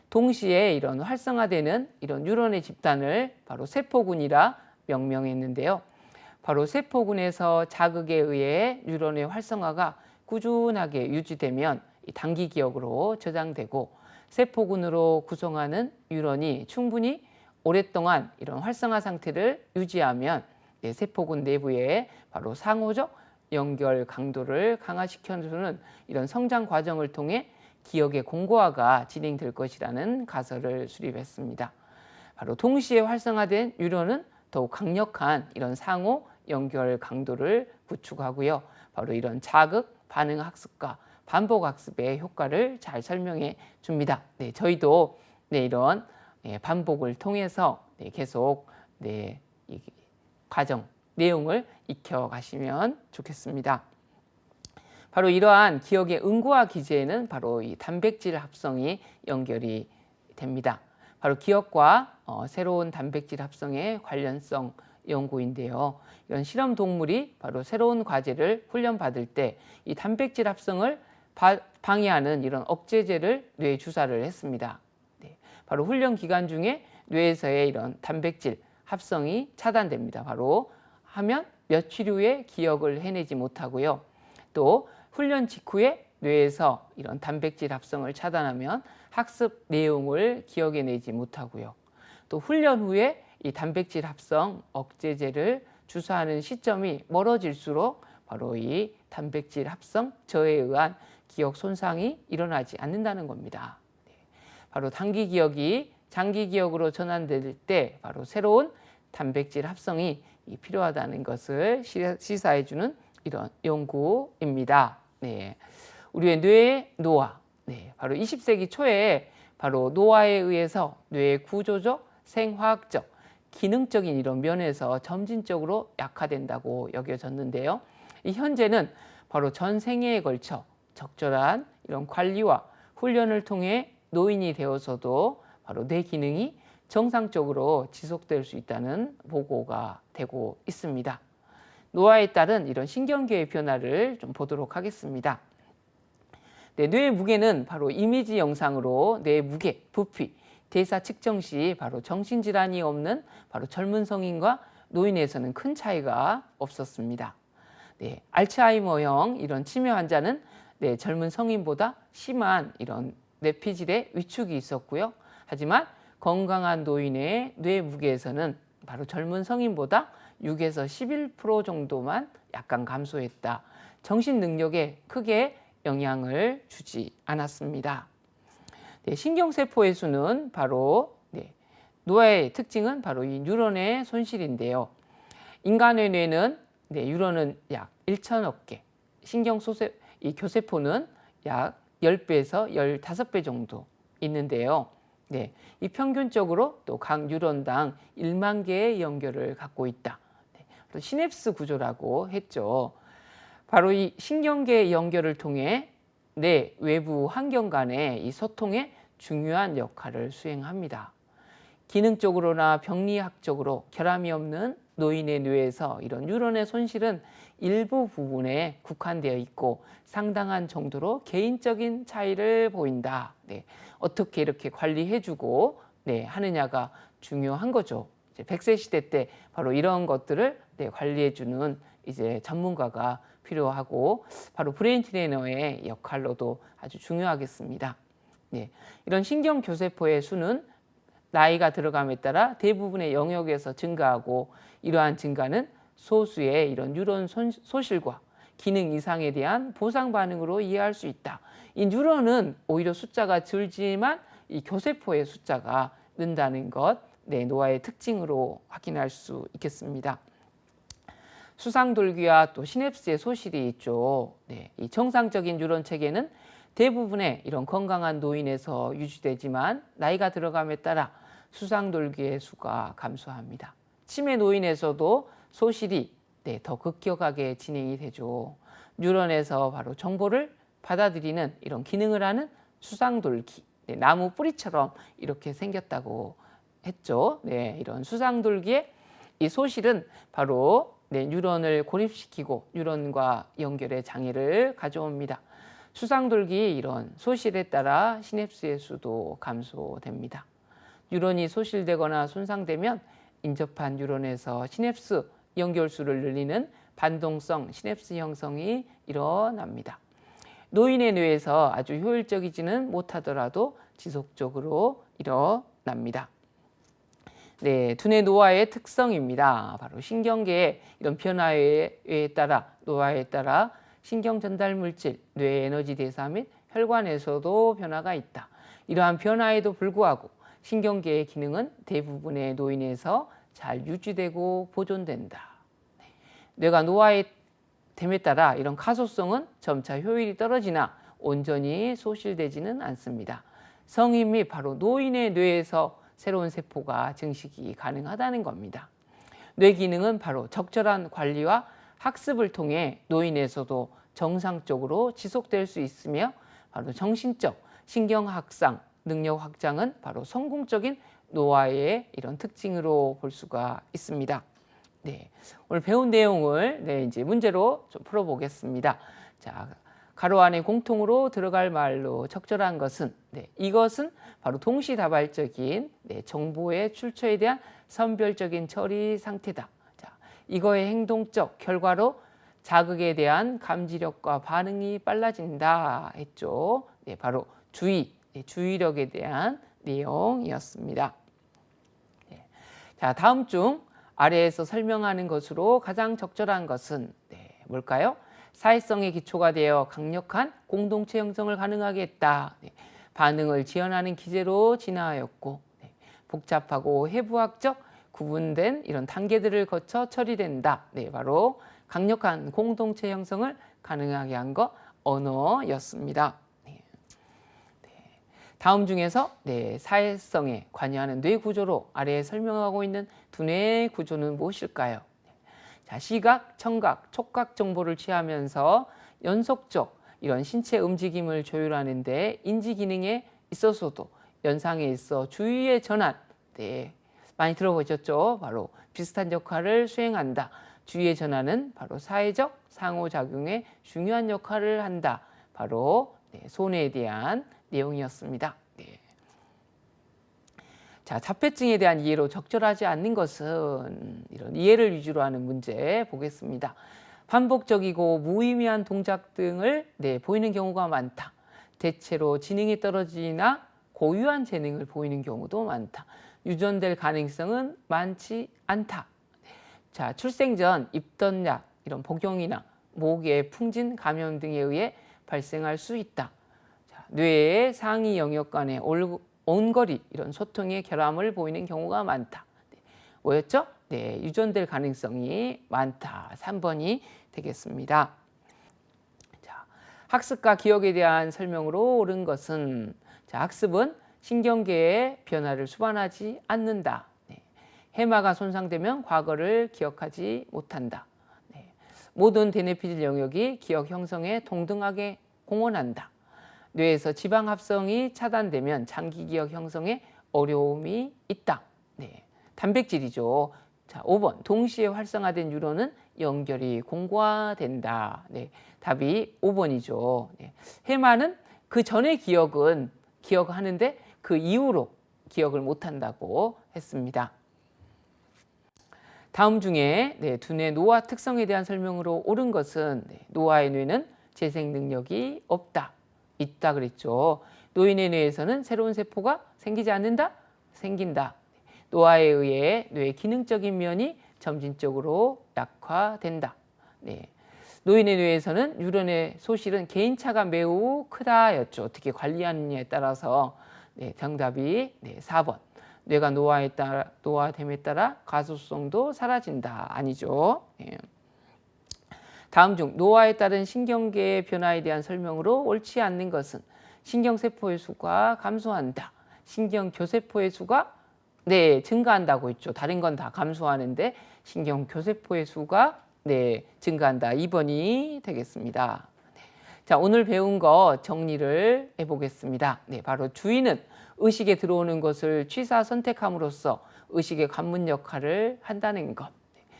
동시에 이런 활성화되는 이런 뉴런의 집단을 바로 세포군이라 명명했는데요. 바로 세포군에서 자극에 의해 뉴런의 활성화가 꾸준하게 유지되면 단기 기억으로 저장되고 세포군으로 구성하는 뉴런이 충분히 오랫동안 이런 활성화 상태를 유지하면 세포군 내부에 바로 상호적 연결 강도를 강화시켜주는 이런 성장 과정을 통해 기억의 공고화가 진행될 것이라는 가설을 수립했습니다. 바로 동시에 활성화된 뉴런은 더욱 강력한 이런 상호 연결 강도를 구축하고요. 바로 이런 자극, 반응 학습과 반복 학습의 효과를 잘 설명해 줍니다. 저희도 이런 반복을 통해서 계속 이 과정, 내용을 익혀가시면 좋겠습니다. 바로 이러한 기억의 응고화 기제에는 바로 이 단백질 합성이 연결이 됩니다. 바로 기억과 새로운 단백질 합성의 관련성 연구인데요. 이런 실험 동물이 바로 새로운 과제를 훈련받을 때 이 단백질 합성을 방해하는 이런 억제제를 뇌에 주사를 했습니다. 바로 훈련 기간 중에 뇌에서의 이런 단백질 합성이 차단됩니다. 바로 하면 며칠 후에 기억을 해내지 못하고요. 또 훈련 직후에 뇌에서 이런 단백질 합성을 차단하면 학습 내용을 기억해내지 못하고요. 또 훈련 후에 이 단백질 합성 억제제를 주사하는 시점이 멀어질수록 바로 이 단백질 합성 저해에 의한 기억 손상이 일어나지 않는다는 겁니다. 바로 단기 기억이 장기 기억으로 전환될 때 바로 새로운 단백질 합성이 필요하다는 것을 시사해주는 이런 연구입니다. 우리의 뇌의 노화, 바로 20세기 초에 바로 노화에 의해서 뇌의 구조적, 생화학적, 기능적인 이런 면에서 점진적으로 약화된다고 여겨졌는데요. 이 현재는 바로 전 생애에 걸쳐 적절한 이런 관리와 훈련을 통해 노인이 되어서도 바로 뇌 기능이 정상적으로 지속될 수 있다는 보고가 되고 있습니다. 노화에 따른 이런 신경계의 변화를 좀 보도록 하겠습니다. 뇌의 무게는 바로 이미지 영상으로 뇌의 무게, 부피, 대사 측정 시 바로 정신질환이 없는 바로 젊은 성인과 노인에서는 큰 차이가 없었습니다. 알츠하이머형 이런 치매 환자는 젊은 성인보다 심한 이런 뇌피질의 위축이 있었고요. 하지만 건강한 노인의 뇌 무게에서는 바로 젊은 성인보다 6에서 11% 정도만 약간 감소했다. 정신 능력에 크게 영향을 주지 않았습니다. 신경세포의 수는 바로 노화의 특징은 바로 이 뉴런의 손실인데요. 인간의 뇌는 뉴런은 약 1천억 개, 이 교세포는 약 10배에서 15배 정도 있는데요. 이 평균적으로 또 각 뉴런당 1만 개의 연결을 갖고 있다. 시냅스 구조라고 했죠. 바로 이 신경계 연결을 통해 뇌 외부 환경 간의 이 소통에 중요한 역할을 수행합니다. 기능적으로나 병리학적으로 결함이 없는 노인의 뇌에서 이런 뉴런의 손실은 일부 부분에 국한되어 있고 상당한 정도로 개인적인 차이를 보인다. 어떻게 이렇게 관리해주고 하느냐가 중요한 거죠. 이제 100세 시대 때 바로 이런 것들을 관리해주는 이제 전문가가 필요하고 바로 브레인 트레이너의 역할로도 아주 중요하겠습니다. 이런 신경교세포의 수는 나이가 들어감에 따라 대부분의 영역에서 증가하고 이러한 증가는 소수의 이런 뉴런 소실과 기능 이상에 대한 보상 반응으로 이해할 수 있다. 이 뉴런은 오히려 숫자가 줄지만 이 교세포의 숫자가 는다는 것, 노화의 특징으로 확인할 수 있겠습니다. 수상돌기와 또 시냅스의 소실이 있죠. 이 정상적인 뉴런 체계는 대부분의 이런 건강한 노인에서 유지되지만 나이가 들어감에 따라 수상돌기의 수가 감소합니다. 치매 노인에서도 소실이 더 급격하게 진행이 되죠. 뉴런에서 바로 정보를 받아들이는 이런 기능을 하는 수상돌기, 나무 뿌리처럼 이렇게 생겼다고 했죠. 이런 수상돌기의 이 소실은 바로 뉴런을 고립시키고 뉴런과 연결의 장애를 가져옵니다. 수상돌기 이런 소실에 따라 시냅스의 수도 감소됩니다. 뉴런이 소실되거나 손상되면 인접한 뉴런에서 시냅스 연결수를 늘리는 반동성 시냅스 형성이 일어납니다. 노인의 뇌에서 아주 효율적이지는 못하더라도 지속적으로 일어납니다. 두뇌 노화의 특성입니다. 바로 신경계의 이런 변화에 따라 노화에 따라 신경 전달 물질, 뇌 에너지 대사 및 혈관에서도 변화가 있다. 이러한 변화에도 불구하고 신경계의 기능은 대부분의 노인에서 잘 유지되고 보존된다. 뇌가 노화의 됨에 따라 이런 가소성은 점차 효율이 떨어지나 온전히 소실되지는 않습니다. 성인 및 바로 노인의 뇌에서 새로운 세포가 증식이 가능하다는 겁니다. 뇌 기능은 바로 적절한 관리와 학습을 통해 노인에서도 정상적으로 지속될 수 있으며 바로 정신적 신경학상 능력 확장은 바로 성공적인 노화의 이런 특징으로 볼 수가 있습니다. 오늘 배운 내용을 이제 문제로 좀 풀어보겠습니다. 자, 가로 안에 공통으로 들어갈 말로 적절한 것은 이것은 바로 동시다발적인 정보의 출처에 대한 선별적인 처리 상태다. 자, 이거의 행동적 결과로 자극에 대한 감지력과 반응이 빨라진다 했죠. 바로 주의력에 대한 내용이었습니다. 자, 다음 중 아래에서 설명하는 것으로 가장 적절한 것은 뭘까요? 사회성의 기초가 되어 강력한 공동체 형성을 가능하게 했다. 반응을 지연하는 기제로 진화하였고 복잡하고 해부학적 구분된 이런 단계들을 거쳐 처리된다. 바로 강력한 공동체 형성을 가능하게 한 것 언어였습니다. 다음 중에서 사회성에 관여하는 뇌 구조로 아래에 설명하고 있는 두뇌 구조는 무엇일까요? 자, 시각, 청각, 촉각 정보를 취하면서 연속적 이런 신체 움직임을 조율하는 데 인지 기능에 있어서도 연상에 있어 주의의 전환, 많이 들어보셨죠? 바로 비슷한 역할을 수행한다. 주의의 전환은 바로 사회적 상호작용에 중요한 역할을 한다. 바로 손해에 대한 내용이었습니다. 자, 자폐증에 대한 이해로 적절하지 않는 것은 이런 이해를 위주로 하는 문제 보겠습니다. 반복적이고 무의미한 동작 등을 보이는 경우가 많다. 대체로 지능이 떨어지나 고유한 재능을 보이는 경우도 많다. 유전될 가능성은 많지 않다. 자, 출생 전 입던 약 이런 복용이나 목의 풍진 감염 등에 의해 발생할 수 있다. 자, 뇌의 상위 영역 간의 온거리 이런 소통의 결함을 보이는 경우가 많다. 뭐였죠? 유전될 가능성이 많다. 3번이 되겠습니다. 자, 학습과 기억에 대한 설명으로 옳은 것은 학습은 신경계의 변화를 수반하지 않는다. 해마가 손상되면 과거를 기억하지 못한다. 모든 대뇌피질 영역이 기억 형성에 동등하게 공헌한다. 뇌에서 지방 합성이 차단되면 장기 기억 형성에 어려움이 있다. 단백질이죠. 자, 5번 동시에 활성화된 뉴런은 연결이 공고화된다. 답이 5번이죠. 해마는 그 전의 기억은 기억하는데 그 이후로 기억을 못한다고 했습니다. 다음 중에 두뇌 노화 특성에 대한 설명으로 옳은 것은 노화의 뇌는 재생 능력이 없다, 있다 그랬죠. 노인의 뇌에서는 새로운 세포가 생기지 않는다, 생긴다. 노화에 의해 뇌의 기능적인 면이 점진적으로 약화된다. 노인의 뇌에서는 뉴런의 소실은 개인차가 매우 크다였죠. 어떻게 관리하느냐에 따라서 정답이 4번. 뇌가 노화됨에 따라 가소성도 사라진다. 아니죠. 다음 중 노화에 따른 신경계의 변화에 대한 설명으로 옳지 않는 것은 신경세포의 수가 감소한다. 신경교세포의 수가 증가한다고 했죠. 다른 건 다 감소하는데 신경교세포의 수가 증가한다. 2번이 되겠습니다. 자, 오늘 배운 거 정리를 해보겠습니다. 바로 주의는 의식에 들어오는 것을 취사 선택함으로써 의식의 관문 역할을 한다는 것.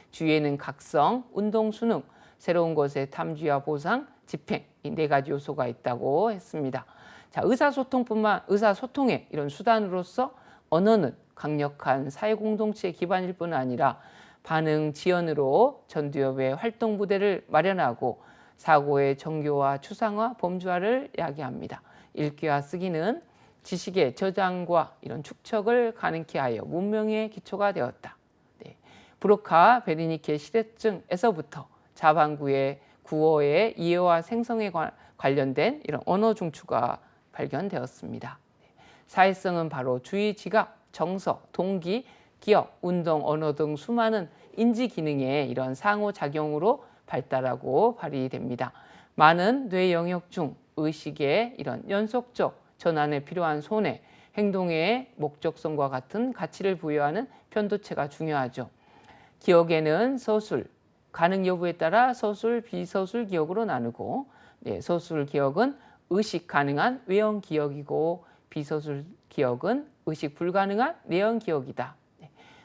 주의에는 각성, 운동, 수능, 새로운 것의 탐지와 보상, 집행 이 4가지 요소가 있다고 했습니다. 자, 의사소통의 이런 수단으로서 언어는 강력한 사회공동체의 기반일 뿐 아니라 반응 지연으로 전두엽의 활동 부대를 마련하고 사고의 정교화, 추상화, 범주화를 야기합니다. 읽기와 쓰기는 지식의 저장과 이런 축적을 가능케 하여 문명의 기초가 되었다. 브로카 베르니케 실해증에서부터 자반구의 구어의 이해와 생성에 관련된 이런 언어 중추가 발견되었습니다. 사회성은 바로 주의, 지각, 정서, 동기, 기억, 운동, 언어 등 수많은 인지 기능의 이런 상호작용으로 발달하고 발휘됩니다. 많은 뇌 영역 중 의식의 이런 연속적 전환에 필요한 손해, 행동의 목적성과 같은 가치를 부여하는 편도체가 중요하죠. 기억에는 서술, 가능 여부에 따라 서술, 비서술 기억으로 나누고 서술 기억은 의식 가능한 외형 기억이고 비서술 기억은 의식 불가능한 내형 기억이다.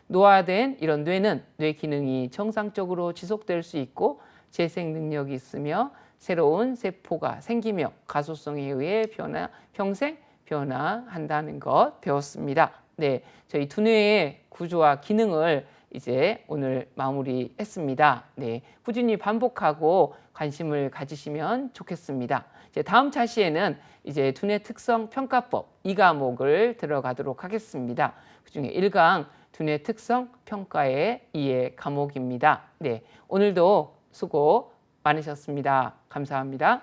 노화된 이런 뇌는 뇌 기능이 정상적으로 지속될 수 있고 재생 능력이 있으며 새로운 세포가 생기며 가소성에 의해 평생 변화한다는 것 배웠습니다. 저희 두뇌의 구조와 기능을 이제 오늘 마무리했습니다. 꾸준히 반복하고 관심을 가지시면 좋겠습니다. 이제 다음 차시에는 이제 두뇌 특성 평가법 2과목을 들어가도록 하겠습니다. 그중에 1강 두뇌 특성 평가의 2의 과목입니다. 오늘도 수고 많으셨습니다. 감사합니다.